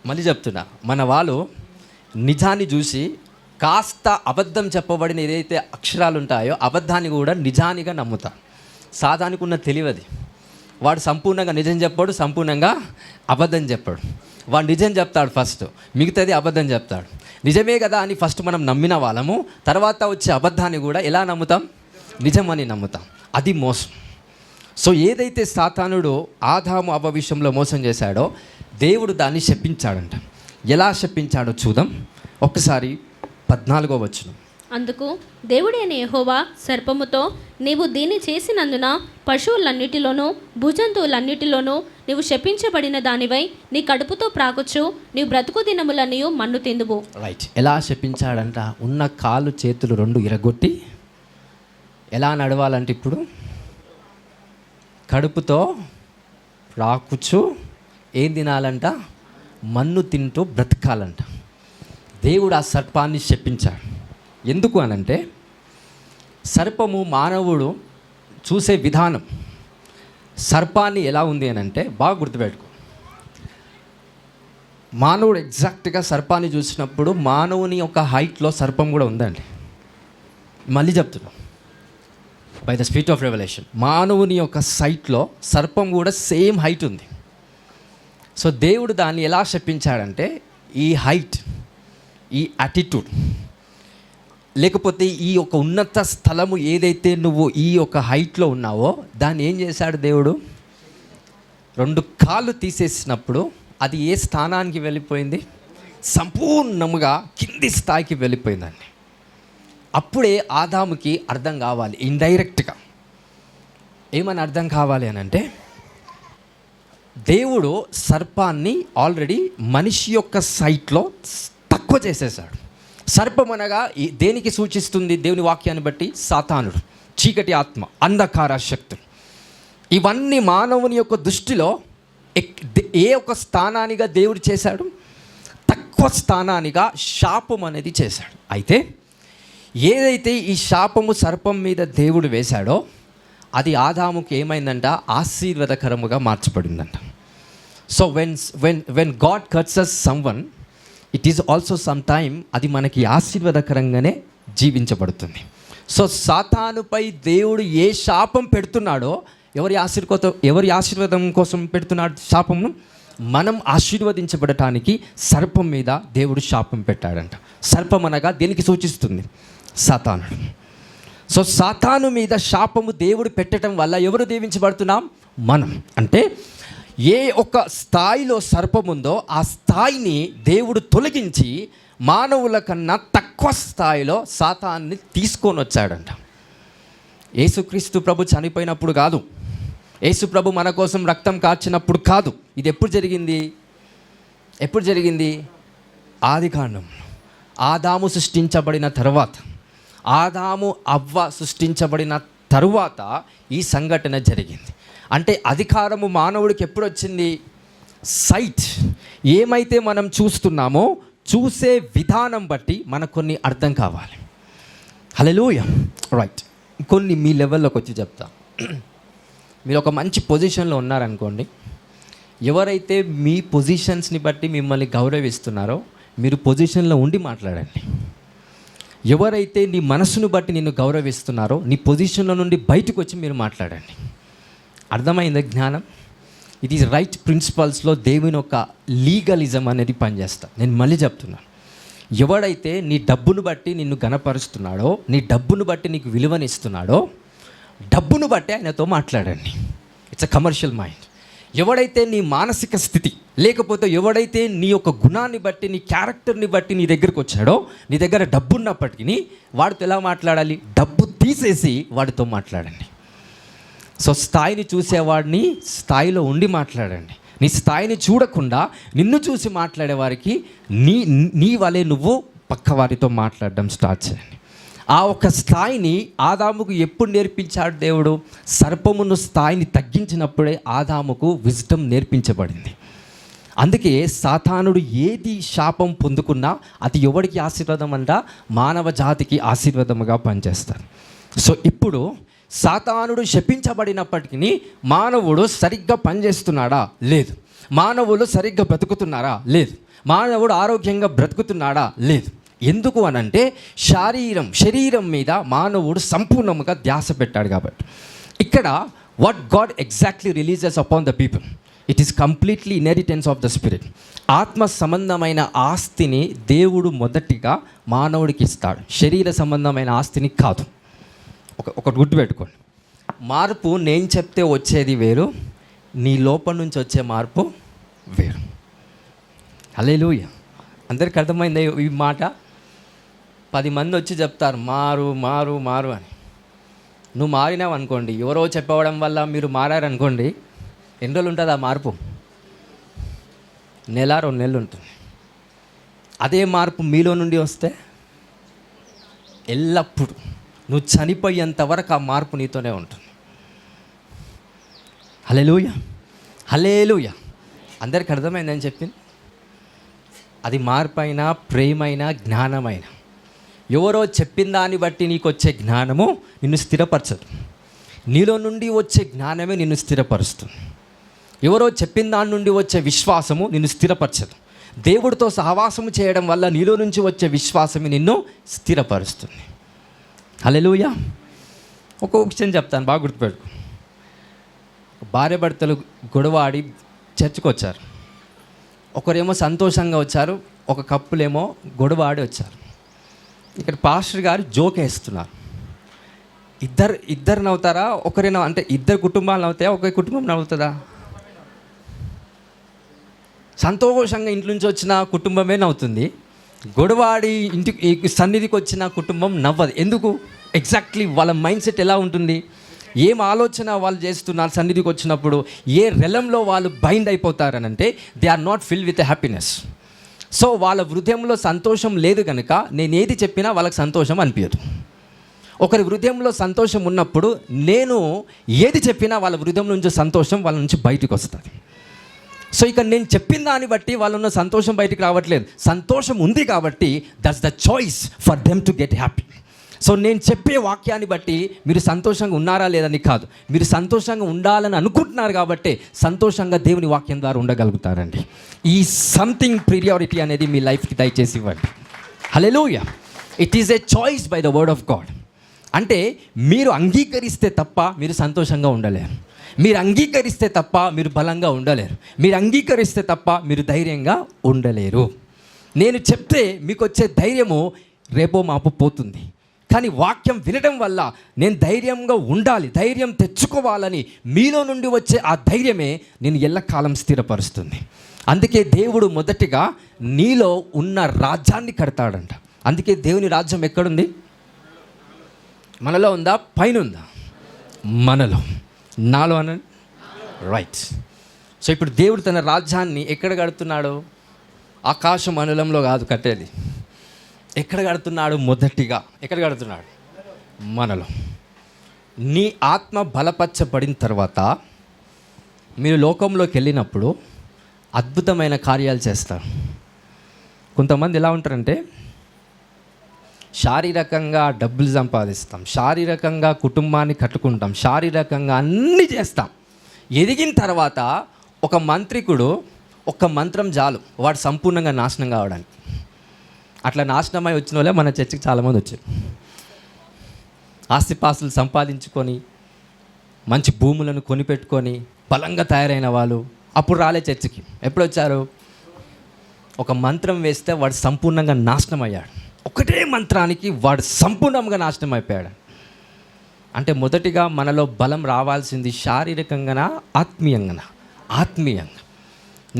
మళ్ళీ చెప్తున్నా, మన వాళ్ళు నిజాన్ని చూసి కాస్త అబద్ధం చెప్పబడిన ఏదైతే అక్షరాలు ఉంటాయో అబద్ధాన్ని కూడా నిజానిగా నమ్ముతారు. సాధానికి ఉన్న తెలియదు. వాడు సంపూర్ణంగా నిజం చెప్పాడు, సంపూర్ణంగా అబద్ధం చెప్పాడు. వాడు నిజం చెప్తాడు ఫస్ట్, మిగతాది అబద్ధం చెప్తాడు. నిజమే కదా అని ఫస్ట్ మనం నమ్మిన వాళ్ళము, తర్వాత వచ్చే అబద్ధాన్ని కూడా ఎలా నమ్ముతాం? నిజమని నమ్ముతాం. అది మోసం. సో ఏదైతే సాతానుడు ఆదాము అవ్వ విషయంలో మోసం చేశాడో దేవుడు దాన్ని శపించాడంట. ఎలా శపించాడో చూద్దాం ఒక్కసారి. 14వ వచనం. అందుకు దేవుడైన యెహోవా సర్పముతో, నీవు దీన్ని చేసినందున పశువులన్నిటిలోనూ భూజంతువులన్నిటిలోనూ నీవు శపించబడిన దానివై నీ కడుపుతో ప్రాకొచ్చు, నీవు బ్రతుకు దినములన్నీ మన్ను తిందువు. రైట్. ఎలా శపించాడంట? ఉన్న కాళ్ళు చేతులు 2 ఇరగొట్టి ఎలా నడవాలంటే ఇప్పుడు కడుపుతో ప్రాకుచు ఏం తినాలంట? మన్ను తింటూ బ్రతకాలంట. దేవుడు ఆ సర్పాన్ని శపించాడు. ఎందుకు అనంటే సర్పము మానవుడు చూసే విధానం సర్పాన్ని ఎలా ఉంది అని అంటే, బాగా గుర్తుపెట్టుకో, మానవుడు ఎగ్జాక్ట్గా సర్పాన్ని చూసినప్పుడు మానవుని యొక్క హైట్లో సర్పం కూడా ఉందండి. మళ్ళీ చెప్తున్నాం, by the spirit of revolution, మానవుని యొక్క సైట్లో సర్పం కూడా సేమ్ హైట్ ఉంది. సో దేవుడు దాన్ని ఎలా శపించాడంటే, ఈ హైట్, ఈ యాటిట్యూడ్, లేకపోతే ఈ యొక్క ఉన్నత స్థలము ఏదైతే నువ్వు ఈ యొక్క హైట్లో ఉన్నావో దాన్ని ఏం చేశాడు దేవుడు, 2 కాళ్ళు తీసేసినప్పుడు అది ఏ స్థానానికి వెళ్ళిపోయింది, సంపూర్ణముగా కింది స్థాయికి వెళ్ళిపోయిందండి. అప్పుడే ఆదాముకి అర్థం కావాలి, ఇండైరెక్ట్గా ఏమని అర్థం కావాలి అని అంటే, దేవుడు సర్పాన్ని ఆల్రెడీ మనిషి యొక్క సైట్లో తక్కువ చేసేసాడు. సర్పం అనగా దేనికి సూచిస్తుంది? దేవుని వాక్యాన్ని బట్టి సాతానుడు, చీకటి ఆత్మ, అంధకార శక్తులు. ఇవన్నీ మానవుని యొక్క దృష్టిలో ఏ ఒక స్థానానిగా దేవుడు చేశాడు? తక్కువ స్థానానిగా శాపం అనేది చేశాడు. అయితే ఏదైతే ఈ శాపము సర్పం మీద దేవుడు వేశాడో అది ఆదాముకి ఏమైందంట, ఆశీర్వాదకరముగా మార్చబడిందంట. So when God curses someone, it is also some time అది మనకి ఆశీర్వాదకరంగానే జీవించబడుతుంది. సో సాతానుపై దేవుడు ఏ శాపం పెడుతున్నాడో, ఎవరి ఆశీర్వాదం కోసం పెడుతున్నాడు శాపమును? మనం ఆశీర్వదించబడటానికి సర్పం మీద దేవుడు శాపం పెట్టాడంట. సర్పం అనగా దేనికి సూచిస్తుంది? సాతానుడు. సో సాతాను మీద శాపము దేవుడు పెట్టడం వల్ల ఎవరు దీవించబడుతున్నాం? మనం. అంటే ఏ ఒక స్థాయిలో సర్పం ఉందో ఆ స్థాయిని దేవుడు తొలగించి మానవుల కన్నా తక్కువ స్థాయిలో సాతాన్ని తీసుకొని వచ్చాడంట. యేసుక్రీస్తు ప్రభు చనిపోయినప్పుడు కాదు, యేసు ప్రభు మన కోసం రక్తం కార్చినప్పుడు కాదు. ఇది ఎప్పుడు జరిగింది? ఆదికాండం, ఆదాము సృష్టించబడిన తర్వాత, ఆదాము అవ్వ సృష్టించబడిన తరువాత ఈ సంఘటన జరిగింది. అంటే అధికారము మానవుడికి ఎప్పుడు వచ్చింది? సైట్ ఏమైతే మనం చూస్తున్నామో చూసే విధానం బట్టి మనకు కొన్ని అర్థం కావాలి. హల్లెలూయా. రైట్, కొన్ని మీ లెవెల్లోకి వచ్చి చెప్తా. మీరు ఒక మంచి పొజిషన్లో ఉన్నారనుకోండి, ఎవరైతే మీ పొజిషన్స్ని బట్టి మిమ్మల్ని గౌరవిస్తున్నారో మీరు పొజిషన్లో ఉండి మాట్లాడండి. ఎవరైతే నీ మనసును బట్టి నిన్ను గౌరవిస్తున్నారో నీ పొజిషన్లో నుండి బయటకు వచ్చి మీరు మాట్లాడండి. అర్థమైందా జ్ఞానం? ఇట్ ఈజ్ రైట్ ప్రిన్సిపల్స్లో దేవుని ఒక లీగలిజం అనేది పనిచేస్తా. నేను మళ్ళీ చెప్తున్నాను, ఎవడైతే నీ డబ్బును బట్టి నిన్ను గణపరుస్తున్నాడో, నీ డబ్బును బట్టి నీకు విలువనిస్తున్నాడో, డబ్బును బట్టి ఆయనతో మాట్లాడండి. It's a commercial mind. ఎవడైతే నీ మానసిక స్థితి, లేకపోతే ఎవడైతే నీ యొక్క గుణాన్ని బట్టి, నీ క్యారెక్టర్ని బట్టి నీ దగ్గరికి వచ్చాడో, నీ దగ్గర డబ్బు ఉన్నప్పటికీ వాడితో ఎలా మాట్లాడాలి? డబ్బు తీసేసి వాడితో మాట్లాడండి. సో స్థాయిని చూసేవాడిని స్థాయిలో ఉండి మాట్లాడండి. నీ స్థాయిని చూడకుండా నిన్ను చూసి మాట్లాడే వారికి నీ వలె నువ్వు పక్కవారితో మాట్లాడడం స్టార్ట్ చేయండి. ఆ ఒక స్థాయిని ఆదాముకు ఎప్పుడు నేర్పించాడు దేవుడు? సర్పమును స్థాయిని తగ్గించినప్పుడే ఆదాముకు విజ్డమ్ నేర్పించబడింది. అందుకే సాతానుడు ఏది శాపం పొందుకున్నా అది ఎవరికి ఆశీర్వాదం అంట? మానవ జాతికి ఆశీర్వాదముగా పనిచేస్తారు. సో ఇప్పుడు సాతానుడు శపించబడినప్పటికీ మానవుడు సరిగ్గా పనిచేస్తున్నాడా? లేదు. మానవులు సరిగ్గా బ్రతుకుతున్నారా? లేదు. మానవుడు ఆరోగ్యంగా బ్రతుకుతున్నాడా? లేదు. ఎందుకు అనంటే శరీరం మీద మానవుడు సంపూర్ణంగా ధ్యాస పెట్టాడు కాబట్టి. ఇక్కడ what God exactly releases upon the people, it is completely inheritance of the spirit. ఆత్మ సంబంధమైన ఆస్తిని దేవుడు మొదటిగా మానవుడికి ఇస్తాడు, శరీర సంబంధమైన ఆస్తిని కాదు. ఒకటి గుర్తుపెట్టుకోండి, మార్పు నేను చెప్తే వచ్చేది వేరు, నీ లోపల నుంచి వచ్చే మార్పు వేరు. హల్లెలూయా. అందరికి అర్థమైందా ఈ మాట? 10 మంది వచ్చి చెప్తారు మారు మారు మారు అని. నువ్వు మారినావు అనుకోండి, ఎవరో చెప్పవడం వల్ల మీరు మారారనుకోండి, ఎన్ని రోజులు ఉంటుంది ఆ మార్పు? 1-2 నెలలు ఉంటుంది. అదే మార్పు మీలో నుండి వస్తే ఎల్లప్పుడూ నువ్వు చనిపోయేంత వరకు ఆ మార్పు నీతోనే ఉంటుంది. హల్లెలూయా, హల్లెలూయా. అందరికి అర్థమైందని చెప్పింది. అది మార్పైనా, ప్రేమైనా, జ్ఞానమైనా, ఎవరో చెప్పిన దాన్ని బట్టి నీకు వచ్చే జ్ఞానము నిన్ను స్థిరపరచదు. నీలో నుండి వచ్చే జ్ఞానమే నిన్ను స్థిరపరుస్తుంది. ఎవరో చెప్పిన దాని నుండి వచ్చే విశ్వాసము నిన్ను స్థిరపరచదు. దేవుడితో సహవాసము చేయడం వల్ల నీలో నుంచి వచ్చే విశ్వాసమే నిన్ను స్థిరపరుస్తుంది. హల్లెలూయా. ఒక విషయం చెప్తాను, బాగా గుర్తుపెట్టుకో. భార్య భర్తలు గొడవాడి చర్చికి వచ్చారు. ఒకరేమో సంతోషంగా వచ్చారు, ఒక కప్పులేమో గొడవాడి వచ్చారు. ఇక్కడ పాస్టర్ గారు జోక్ వేస్తున్నారు. ఇద్దరు నవ్వుతారా? ఒకరేనా? అంటే ఇద్దరు కుటుంబాలు నవ్వుతాయా? ఒకే కుటుంబం నవ్వుతుందా? సంతోషంగా ఇంటి నుంచి వచ్చిన కుటుంబమే నవ్వుతుంది. గొడవాడి ఇంటికి సన్నిధికి వచ్చిన కుటుంబం నవ్వదు. ఎందుకు? ఎగ్జాక్ట్లీ వాళ్ళ మైండ్ సెట్ ఎలా ఉంటుంది, ఏం ఆలోచన వాళ్ళు చేస్తున్నారు సన్నిధికి వచ్చినప్పుడు, ఏ రెలంలో వాళ్ళు బైండ్ అయిపోతారనంటే they are not fill with happiness. So వాళ్ళ హృదయంలో సంతోషం లేదు కనుక నేను ఏది చెప్పినా వాళ్ళకి సంతోషం అనిపించదు. ఒకరి హృదయంలో సంతోషం ఉన్నప్పుడు నేను ఏది చెప్పినా వాళ్ళ హృదయం నుంచి సంతోషం వాళ్ళ నుంచి బయటకు వస్తుంది. సో ఇక నేను చెప్పిన దాన్ని బట్టి వాళ్ళున్న సంతోషం బయటికి రావట్లేదు. సంతోషం ఉంది కాబట్టి that's the choice for them to get happy. So నేను చెప్పే వాక్యాన్ని బట్టి మీరు సంతోషంగా ఉన్నారా లేదని కాదు, మీరు సంతోషంగా ఉండాలని అనుకుంటున్నారు కాబట్టి సంతోషంగా దేవుని వాక్యం ద్వారా ఉండగలుగుతారండి. ఈ సంథింగ్ ప్రియారిటీ అనేది మీ లైఫ్కి దయచేసి ఇవ్వండి. Hallelujah. It is a choice by the word of God. అంటే మీరు అంగీకరిస్తే తప్ప మీరు సంతోషంగా ఉండలేరు, మీరు అంగీకరిస్తే తప్ప మీరు బలంగా ఉండలేరు, మీరు అంగీకరిస్తే తప్ప మీరు ధైర్యంగా ఉండలేరు. నేను చెప్తే మీకు వచ్చే ధైర్యము రేపో మాపో పోతుంది, కానీ వాక్యం వినడం వల్ల నేను ధైర్యంగా ఉండాలి, ధైర్యం తెచ్చుకోవాలని మీలో నుండి వచ్చే ఆ ధైర్యమే నేను ఎల్లకాలం స్థిరపరుస్తుంది. అందుకే దేవుడు మొదటిగా నీలో ఉన్న రాజ్యాన్ని కడతాడంట. అందుకే దేవుని రాజ్యం ఎక్కడుంది? మనలో ఉందా? పైన ఉందా? మనలో. నాలో అనండి. రైట్. సో ఇప్పుడు దేవుడు తన రాజ్యాన్ని ఎక్కడ కడుతున్నాడు? ఆకాశ మండలంలో కాదు కట్టేది. ఎక్కడ కడుతున్నాడు? మొదటిగా ఎక్కడ కడుతున్నాడు? మనలో. నీ ఆత్మ బలపరచబడిన తర్వాత మీరు లోకంలోకి వెళ్ళినప్పుడు అద్భుతమైన కార్యాలు చేస్తారు. కొంతమంది ఎలా ఉంటారంటే శారీరకంగా డబ్బులు సంపాదిస్తాం, శారీరకంగా కుటుంబాన్ని కట్టుకుంటాం, శారీరకంగా అన్నీ చేస్తాం. ఎదిగిన తర్వాత ఒక మంత్రికుడు ఒక్క మంత్రం చాలు వాడు సంపూర్ణంగా నాశనం కావడానికి. అట్లా నాశనమై వచ్చిన వాళ్ళే మన చర్చికి చాలామంది వచ్చారు. ఆస్తిపాస్తులు సంపాదించుకొని మంచి భూములను కొనిపెట్టుకొని బలంగా తయారైన వాళ్ళు అప్పుడు రాలే చర్చికి. ఎప్పుడు వచ్చారు? ఒక మంత్రం వేస్తే వాడు సంపూర్ణంగా నాశనం అయ్యాడు. ఒకటే మంత్రానికి వాడు సంపూర్ణంగా నాశనం అయిపోయాడు. అంటే మొదటిగా మనలో బలం రావాల్సింది శారీరకంగానా ఆత్మీయంగానా? ఆత్మీయంగా.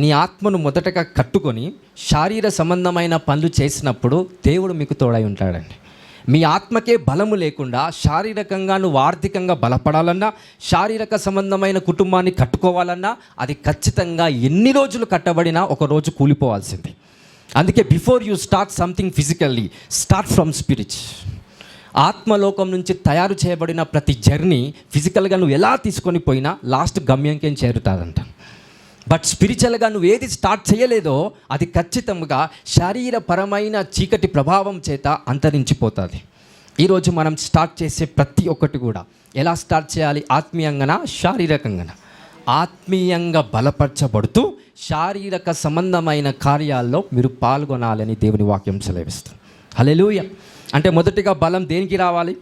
నీ ఆత్మను మొదటగా కట్టుకొని శారీర సంబంధమైన పనులు చేసినప్పుడు దేవుడు మీకు తోడై ఉంటాడండి. మీ ఆత్మకే బలము లేకుండా శారీరకంగా నువ్వు ఆర్థికంగా బలపడాలన్నా, శారీరక సంబంధమైన కుటుంబాన్ని కట్టుకోవాలన్నా అది ఖచ్చితంగా ఎన్ని రోజులు కట్టబడినా ఒక రోజు కూలిపోవాల్సింది. అందుకే before you start something physically, start from spirit. ఆత్మలోకం నుంచి తయారు చేయబడిన ప్రతి జర్నీ ఫిజికల్గా నువ్వు ఎలా తీసుకొని పోయినా లాస్ట్ గమ్యంకేం చేరుతాదంట. బట్ స్పిరిచువల్గా నువ్వు ఏది స్టార్ట్ చేయలేదో అది ఖచ్చితంగా శారీరపరమైన చీకటి ప్రభావం చేత అంతరించిపోతుంది. ఈరోజు మనం స్టార్ట్ చేసే ప్రతి ఒక్కటి కూడా ఎలా స్టార్ట్ చేయాలి? ఆత్మీయంగానా శారీరకంగానా? ఆత్మీయంగా బలపరచబడుతూ శారీరక సంబంధమైన కార్యాల్లో మీరు పాల్గొనాలని దేవుని వాక్యం సెలవిస్తుంది. హల్లెలూయా. అంటే మొదటిగా బలం దేనికి రావాలి?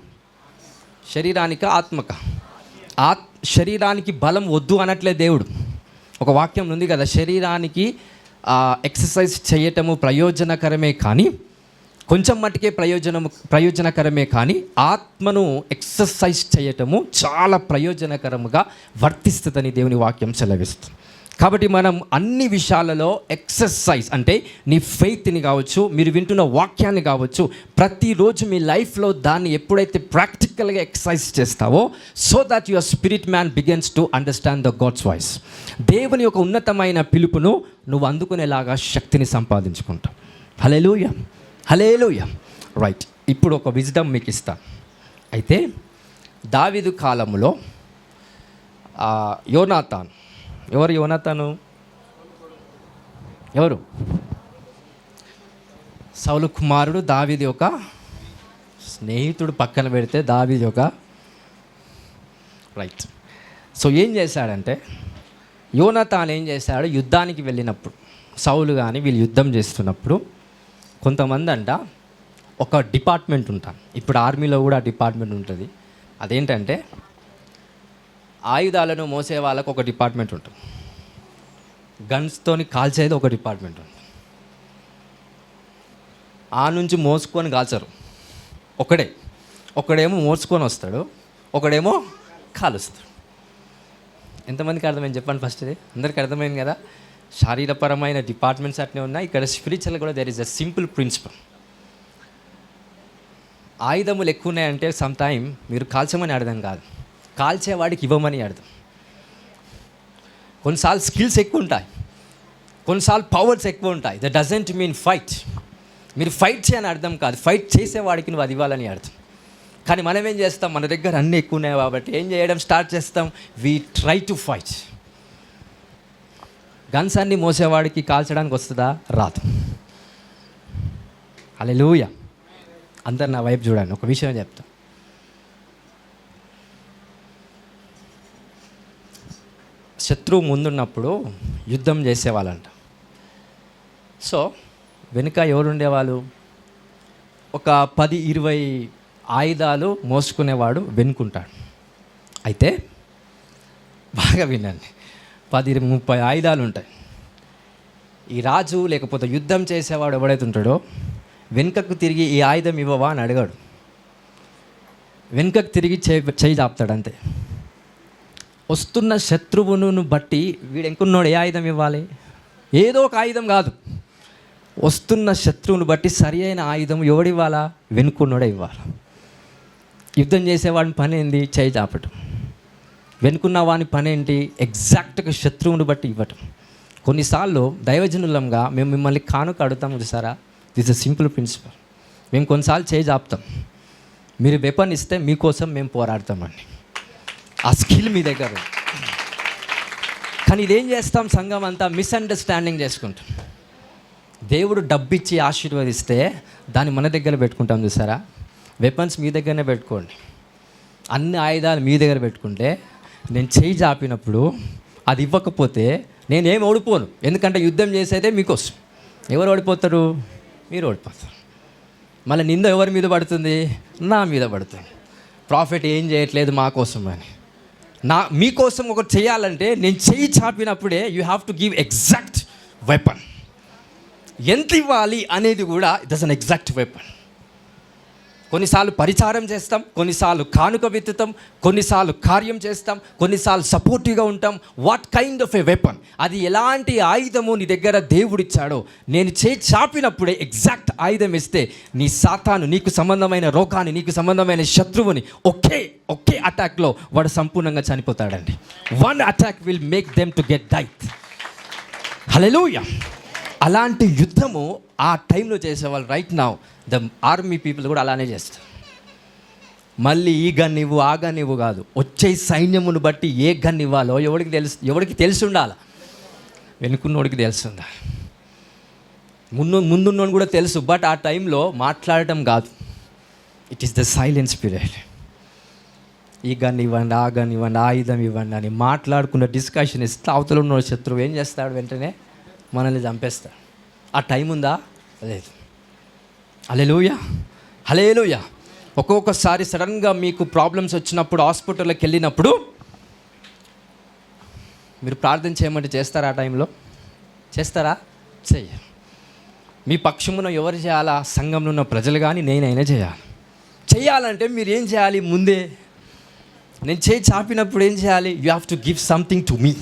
శరీరానికి, ఆత్మక? శరీరానికి బలం వద్దు అనట్లే దేవుడు. ఒక వాక్యం ఉంది కదా, శరీరానికి ఎక్సర్సైజ్ చేయటము ప్రయోజనకరమే కానీ కొంచెం మట్టుకే ప్రయోజనకరమే కానీ ఆత్మను ఎక్సర్సైజ్ చేయటము చాలా ప్రయోజనకరముగా వర్తిస్తుందని దేవుని వాక్యం సెలవిస్తుంది. కాబట్టి మనం అన్ని విషయాలలో ఎక్సర్సైజ్ అంటే నీ ఫెయిత్ని కావచ్చు, మీరు వింటున్న వాక్యాన్ని కావచ్చు, ప్రతిరోజు మీ లైఫ్లో దాన్ని ఎప్పుడైతే ప్రాక్టికల్గా ఎక్సర్సైజ్ చేస్తావో so that your spirit man begins to understand the God's voice. దేవుని యొక్క ఉన్నతమైన పిలుపును నువ్వు అందుకునేలాగా శక్తిని సంపాదించుకుంటావు. హల్లెలూయా, హల్లెలూయా. రైట్. ఇప్పుడు ఒక విజ్డమ్ మీకు ఇస్తాను. అయితే దావీదు కాలంలో యోనాతాన్, ఎవరు యోనాతాను? ఎవరు? సౌలు కుమారుడు, దావీదు యొక్క స్నేహితుడు. పక్కన పెడితే దావీదు యొక్క రైట్. సో ఏం చేశాడంటే యోనాతాన్ ఏం చేశాడు? యుద్ధానికి వెళ్ళినప్పుడు సౌలు కానీ వీళ్ళు యుద్ధం చేస్తున్నప్పుడు కొంతమంది అంట ఒక డిపార్ట్మెంట్ ఉంటారు. ఇప్పుడు ఆర్మీలో కూడా డిపార్ట్మెంట్ ఉంటుంది. అదేంటంటే ఆయుధాలను మోసే వాళ్ళకు ఒక డిపార్ట్మెంట్ ఉంటుంది, గన్స్తోని కాల్చేది ఒక డిపార్ట్మెంట్ ఉంటుంది. ఆ నుంచి మోసుకొని కాల్చరు, ఒకడేమో మోసుకొని వస్తాడు, ఒకడేమో కాలుస్తాడు. ఎంతమందికి అర్థమైంది చెప్పండి ఫస్ట్? ఇది అందరికీ అర్థమైంది కదా. శారీరపరమైన డిపార్ట్మెంట్స్ అట్నే ఉన్నాయి, ఇక్కడ స్పిరిచువల్ కూడా there is a simple principle. ఆయుధములు ఎక్కువ ఉన్నాయంటే సమ్ టైమ్ మీరు కాల్చమని అర్థం కాదు, కాల్చేవాడికి ఇవ్వమని అర్థం. కొన్నిసార్లు స్కిల్స్ ఎక్కువ ఉంటాయి, కొన్నిసార్లు పవర్స్ ఎక్కువ ఉంటాయి. That doesn't mean fight. మీరు ఫైట్ చేయని అర్థం కాదు, ఫైట్ చేసేవాడికి నువ్వు అది ఇవ్వాలని అర్థం. కానీ మనం ఏం చేస్తాం, మన దగ్గర అన్నీ ఎక్కువ ఉన్నాయి కాబట్టి ఏం చేయడం స్టార్ట్ చేస్తాం, we try to fight. Guns అన్నీ మోసేవాడికి కాల్చడానికి వస్తుందా? రాదు. హల్లెలూయా. అందరు నా వైపు చూడండి, ఒక విషయం చెప్తా. శత్రువు ముందున్నప్పుడు యుద్ధం చేసేవాళ్ళంట. సో వెనుక ఎవరు ఉండేవాళ్ళు? ఒక 10-20 ఆయుధాలు మోసుకునేవాడు వెనుకుంటాడు. అయితే బాగా వినండి, 10-30 ఆయుధాలు ఉంటాయి. ఈ రాజు లేకపోతే యుద్ధం చేసేవాడు ఎవడైతే ఉంటాడో వెనుకకు తిరిగి ఈ ఆయుధం ఇవ్వవా అని అడగాడు, వెనుకకు తిరిగి చేయి చాపుతాడు అంతే. వస్తున్న శత్రువును బట్టి వీడు ఎంకున్నాడు ఏ ఆయుధం ఇవ్వాలి? ఏదో ఒక ఆయుధం కాదు, వస్తున్న శత్రువును బట్టి సరి అయిన ఆయుధం ఎవడివ్వాలా? వెనుకున్నోడే ఇవ్వాలి. యుద్ధం చేసేవాడిని పని ఏంది? చేయి చాపటం. వెనుకున్న వాని పని ఏంటి? ఎగ్జాక్ట్గా శత్రువుని బట్టి ఇవ్వటం. కొన్నిసార్లు దైవజనులంగా మేము మిమ్మల్ని కానుక అడుగుతాం చూసారా, దిస్ ఇస్ సింపుల్ ప్రిన్సిపల్. మేము కొన్నిసార్లు చేయి చాపుతాం, మీరు వెపన్ ఇస్తే మీకోసం మేము పోరాడతామండి. ఆ స్కిల్ మీ దగ్గర ఉంది. కానీ ఇదేం చేస్తాం, సంఘం అంతా మిస్అండర్స్టాండింగ్ చేసుకుంటాం. దేవుడు డబ్బిచ్చి ఆశీర్వదిస్తే దాన్ని మన దగ్గర పెట్టుకుంటాం చూసారా. వెపన్స్ మీ దగ్గరనే పెట్టుకోండి, అన్ని ఆయుధాలు మీ దగ్గర పెట్టుకుంటే నేను చేయి చాపినప్పుడు అది ఇవ్వకపోతే నేనేం ఓడిపోను. ఎందుకంటే యుద్ధం చేసేదే మీకోసం. ఎవరు ఓడిపోతారు? మీరు ఓడిపోతారు. మళ్ళీ నింద ఎవరి మీద పడుతుంది? నా మీద పడుతుంది. ప్రాఫిట్ ఏం చేయట్లేదు మా కోసం అని. మీకోసం ఒకటి చేయాలంటే నేను చేయి చాపినప్పుడే you have to give exact weapon. ఎంత ఇవ్వాలి అనేది కూడా it is an exact weapon. కొన్నిసార్లు పరిచారం చేస్తాం, కొన్నిసార్లు కానుక విత్తుతాం, కొన్నిసార్లు కార్యం చేస్తాం, కొన్నిసార్లు సపోర్టివ్గా ఉంటాం. What kind of a weapon? అది ఎలాంటి ఆయుధము నీ దగ్గర దేవుడిచ్చాడో నేను చేయి చాపినప్పుడే ఎగ్జాక్ట్ ఆయుధం ఇస్తే నీ సాతాను, నీకు సంబంధమైన రోగాన్ని, నీకు సంబంధమైన శత్రువుని ఒకే అటాక్లో వాడు సంపూర్ణంగా చనిపోతాడండి. One attack will make them to get died. Hallelujah. అలాంటి యుద్ధము ఆ టైంలో చేసేవాళ్ళు. Right now the army people కూడా అలానే చేస్తారు. మళ్ళీ ఈ గన్ ఇవ్వు, ఆ గన్ ఇవ్వు కాదు, వచ్చే సైన్యమును బట్టి ఏ గన్ ఇవ్వాలో ఎవరికి తెలిసి ఉండాలి. వెనుకున్నోడికి తెలిసి ఉండాలి, ముందున్నోడు కూడా తెలుసు. బట్ ఆ టైంలో మాట్లాడటం కాదు, it is the silence period. ఈ గన్ ఇవ్వండి, ఆ గన్ ఇవ్వండి, ఆయుధం ఇవ్వండి అని మాట్లాడుకున్న డిస్కషన్ ఇస్తే అవతల ఉన్న శత్రువు ఏం చేస్తాడు? వెంటనే మనల్ని చంపేస్తాడు. ఆ టైం ఉందా? లేదు. హల్లెలూయా, హల్లెలూయా. ఒక్కొక్కసారి సడన్గా మీకు ప్రాబ్లమ్స్ వచ్చినప్పుడు, హాస్పిటల్కి వెళ్ళినప్పుడు మీరు ప్రార్థన చేయమంటే చేస్తారా? ఆ టైంలో చేస్తారా? చెయ్యరు. మీ పక్షమున ఎవరు చేయాలా? సంఘంలో ఉన్న ప్రజలు కానీ నేనైనా చేయాలి. చేయాలంటే మీరు ఏం చేయాలి? ముందే నేను చేయి చాపినప్పుడు ఏం చేయాలి? You have to give something to me.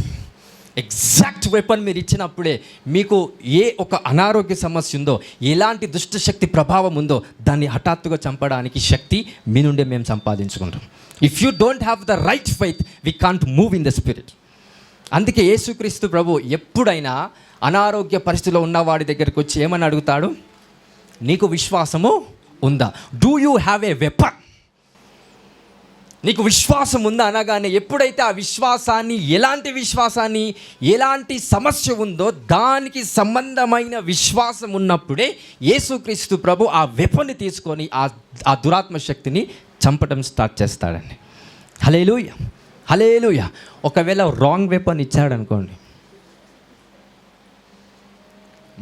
Exact weapon మీరు ఇచ్చినప్పుడే మీకు ఏ ఒక అనారోగ్య సమస్య ఉందో, ఎలాంటి దుష్టశక్తి ప్రభావం ఉందో దాన్ని హఠాత్తుగా చంపడానికి శక్తి మీ నుండే మేము సంపాదించుకుంటాం. If you don't have the right faith we can't move in the spirit. అందుకే యేసుక్రీస్తు ప్రభు ఎప్పుడైనా అనారోగ్య పరిస్థితిలో ఉన్న వాడి దగ్గరికి వచ్చి ఏమని అడుగుతాడు? నీకు విశ్వాసము ఉందా? Do you have a weapon? నీకు విశ్వాసం ఉందా అనగానే ఎప్పుడైతే ఆ విశ్వాసాన్ని, ఎలాంటి సమస్య ఉందో దానికి సంబంధమైన విశ్వాసం ఉన్నప్పుడే యేసుక్రీస్తు ప్రభు ఆ వెపన్ని తీసుకొని ఆ దురాత్మ శక్తిని చంపడం స్టార్ట్ చేస్తాడండి. హల్లెలూయా, హల్లెలూయా. ఒకవేళ రాంగ్ వెపన్ ఇచ్చాడనుకోండి,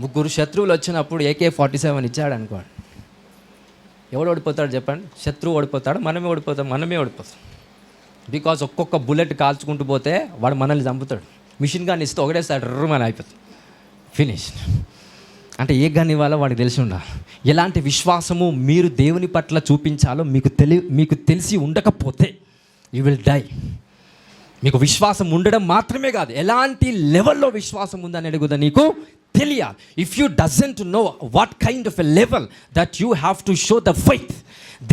ముగ్గురు శత్రువులు వచ్చినప్పుడు AK-47 ఇచ్చాడు అనుకోండి, ఎవడు ఓడిపోతాడు చెప్పండి? శత్రువు ఓడిపోతాడు, మనమే ఓడిపోతాం. బికాజ్ ఒక్కొక్క బుల్లెట్ కాల్చుకుంటూ పోతే వాడు మనల్ని చంపుతాడు. మిషన్ గన్ ఇస్తే ఒకటేసారి రర్రమని అయిపోతుంది, ఫినిష్. అంటే ఏ గన్ ఇవ్వాలో వాడికి తెలిసి ఉండాలి. ఎలాంటి విశ్వాసము మీరు దేవుని పట్ల చూపించాలో మీకు తెలిసి ఉండకపోతే యూ విల్ డై. మీకు విశ్వాసం ఉండడం మాత్రమే కాదు, ఎలాంటి లెవెల్లో విశ్వాసం ఉందనేది కూడా నీకు తెలియాలి. If you doesn't know what kind of a level that you have to show the faith.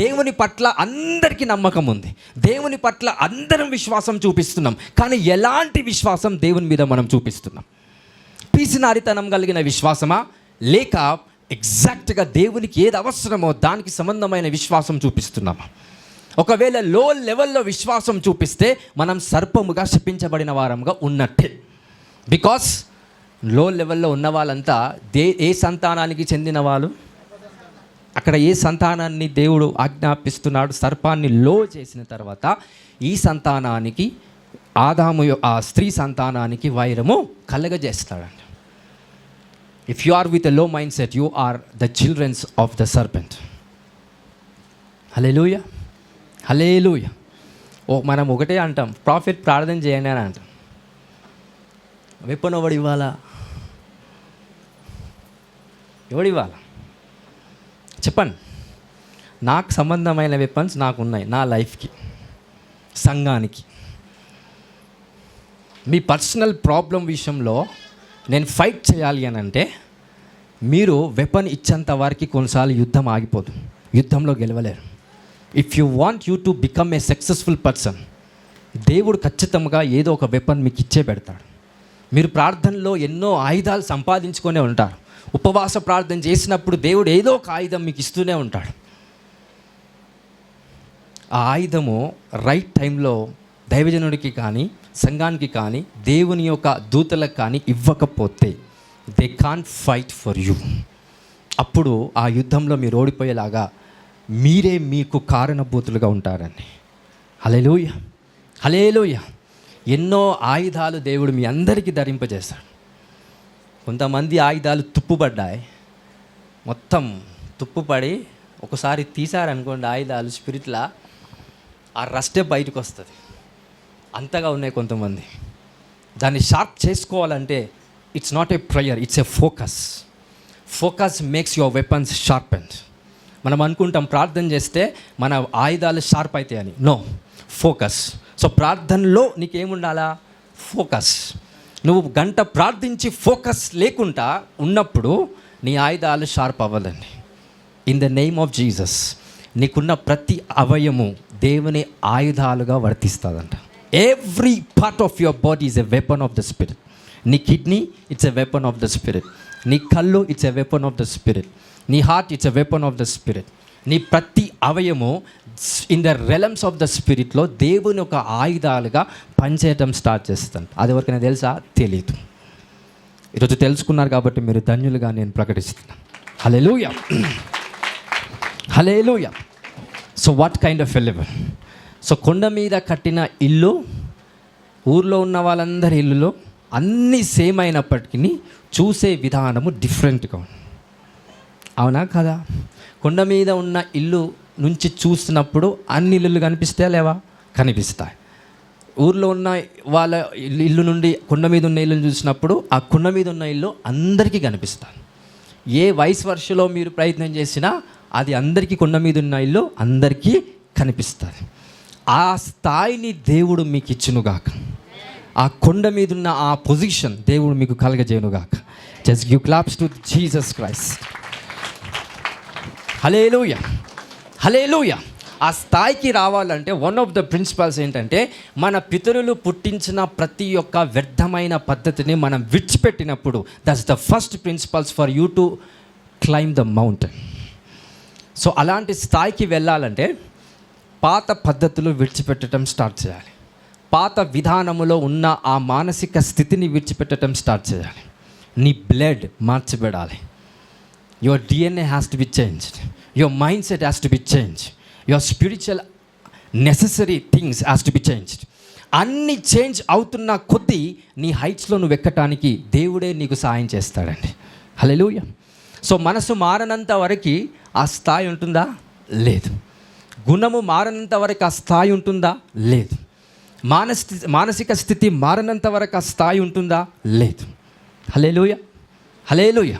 దేవుని పట్ల అందరికీ నమ్మకం ఉంది, దేవుని పట్ల అందరం విశ్వాసం చూపిస్తున్నాం, కానీ ఎలాంటి విశ్వాసం దేవుని మీద మనం చూపిస్తున్నాం? పీసినారితనం కలిగిన విశ్వాసమా, లేక ఎగ్జాక్ట్గా దేవునికి ఏది అవసరమో దానికి సంబంధమైన విశ్వాసం చూపిస్తున్నామా? ఒకవేళ లో లెవెల్లో విశ్వాసం చూపిస్తే మనం సర్పముగా శపించబడిన వారంగా ఉన్నట్టే. బికాస్ లో లెవెల్లో ఉన్న వాళ్ళంతా ఏ సంతానానికి చెందిన వాళ్ళు? అక్కడ ఏ సంతానాన్ని దేవుడు ఆజ్ఞాపిస్తున్నాడు? సర్పాన్ని లో చేసిన తర్వాత ఈ సంతానానికి, ఆదాము ఆ స్త్రీ సంతానానికి వైరము కలగజేస్తాడంట. If you are with a low mind set, you are the childrens of the serpent. Hallelujah, hallelujah. మనం ఒకటే అంటాం, ప్రాఫిట్ ప్రార్థన చేయండి అని అంటాం. వెపన్ ఎవడు ఇవ్వాలా? చెప్పండి. నాకు సంబంధమైన వెపన్స్ నాకు ఉన్నాయి, నా లైఫ్కి, సంఘానికి. మీ పర్సనల్ ప్రాబ్లం విషయంలో నేను ఫైట్ చేయాలి అని అంటే మీరు వెపన్ ఇచ్చేంత వరకు కొన్నిసార్లు యుద్ధం ఆగిపోదు, యుద్ధంలో గెలవలేరు. If you want you to become a successful person, దేవుడు ఖచ్చితంగా ఏదో ఒక వెపన్ మీకు ఇచ్చే పెడతాడు. మీరు ప్రార్థనలో ఎన్నో ఆయుధాలు సంపాదించుకొనే ఉంటారు. ఉపవాస ప్రార్థన చేసినప్పుడు దేవుడు ఏదో ఒక ఆయుధం మీకు ఇస్తూనే ఉంటాడు. ఆ ఆయుధము రైట్ టైంలో దైవజనుడికి కానీ, సంఘానికి కానీ, దేవుని యొక్క దూతలకు కానీ ఇవ్వకపోతే they can't fight for you. అప్పుడు ఆ యుద్ధంలో మీరు ఓడిపోయేలాగా మీరే మీకు కారణభూతులుగా ఉంటారండి. హల్లెలూయా, హల్లెలూయా. ఎన్నో ఆయుధాలు దేవుడు మీ అందరికీ ధరింపజేస్తాడు. కొంతమంది ఆయుధాలు తుప్పుపడ్డాయి, మొత్తం తుప్పుపడి ఒకసారి తీశారనుకోండి ఆయుధాలు స్పిరిట్లా, ఆ రస్టే బయటకు వస్తుంది. అంతగా ఉన్నాయి కొంతమంది. దాన్ని షార్ప్ చేసుకోవాలంటే it's not a prayer, it's a focus. Focus makes your weapons sharpened. మనం అనుకుంటాం ప్రార్థన చేస్తే మన ఆయుధాలు షార్ప్ అవుతాయి అని. No, focus. సో ప్రార్థనలో నీకేముండాలా? ఫోకస్. నువ్వు గంట ప్రార్థించి ఫోకస్ లేకుండా ఉన్నప్పుడు నీ ఆయుధాలు షార్ప్ అవ్వదండి. In the name of Jesus నీకున్న ప్రతి అవయము దేవుని ఆయుధాలుగా వర్తిస్తుందంట. Every part of your body is a weapon of the spirit. నీ kidney, it's a weapon of the spirit. నీ కళ్ళు, it's a weapon of the spirit. నీ heart, it's a weapon of the spirit. నీ ప్రతి అవయము in the realms of the స్పిరిట్లో దేవుని ఒక ఆయుధాలుగా పనిచేయటం స్టార్ట్ చేస్తాను. అది ఎవరికైనా తెలుసా? తెలీదు. ఈరోజు తెలుసుకున్నారు కాబట్టి మీరు ధన్యులుగా నేను ప్రకటిస్తున్నాను. Hallelujah, hallelujah. So what kind of a level? So కొండ మీద కట్టిన ఇల్లు, ఊర్లో ఉన్న వాళ్ళందరి ఇల్లులో అన్నీ సేమ్ అయినప్పటికీ చూసే విధానము డిఫరెంట్గా ఉంది. అవునా కదా? కొండ మీద ఉన్న ఇల్లు నుంచి చూసినప్పుడు అన్ని ఇల్లులు కనిపిస్తాయా లేవా? కనిపిస్తాయి. ఊర్లో ఉన్న వాళ్ళ ఇల్లు నుండి కొండ మీద ఉన్న ఇల్లుని చూసినప్పుడు ఆ కొండ మీద ఉన్న ఇల్లు అందరికీ కనిపిస్తాయి. ఏ వయసు వర్షలో మీరు ప్రయత్నం చేసినా అది అందరికీ, కొండ మీద ఉన్న ఇల్లు అందరికీ కనిపిస్తుంది. ఆ స్థాయిని దేవుడు మీకు ఇచ్చునుగాక. ఆ కొండ మీద ఉన్న ఆ పొజిషన్ దేవుడు మీకు కలగజేయునుగాక. Just give claps to Jesus Christ. Hallelujah, hallelujah. ఆ స్థాయికి రావాలంటే వన్ ఆఫ్ ద ప్రిన్సిపల్స్ ఏంటంటే మన పితరులు పుట్టించిన ప్రతి ఒక్క వ్యర్థమైన పద్ధతిని మనం విడిచిపెట్టినప్పుడు that's the first principles for you to climb the mountain. So అలాంటి స్థాయికి వెళ్ళాలంటే పాత పద్ధతులు విడిచిపెట్టడం స్టార్ట్ చేయాలి. పాత విధానములో ఉన్న ఆ మానసిక స్థితిని విడిచిపెట్టడం స్టార్ట్ చేయాలి. నీ blood మార్చబడాలి. Your DNA has to be changed. Your mindset has to be changed. Your spiritual necessary things has to be changed. అన్నీ చేంజ్ అవుతున్న కొద్దీ నీ హైట్స్లో నువ్వు ఎక్కటానికి దేవుడే నీకు సాయం చేస్తాడండి. హల్లెలూయా. సో మనసు మారనంత వరకు ఆ స్థాయి ఉంటుందా? లేదు. గుణము మారనంత వరకు ఆ స్థాయి ఉంటుందా? లేదు. మానసిక స్థితి మారనంత వరకు ఆ స్థాయి ఉంటుందా? లేదు. హల్లెలూయా, హల్లెలూయా.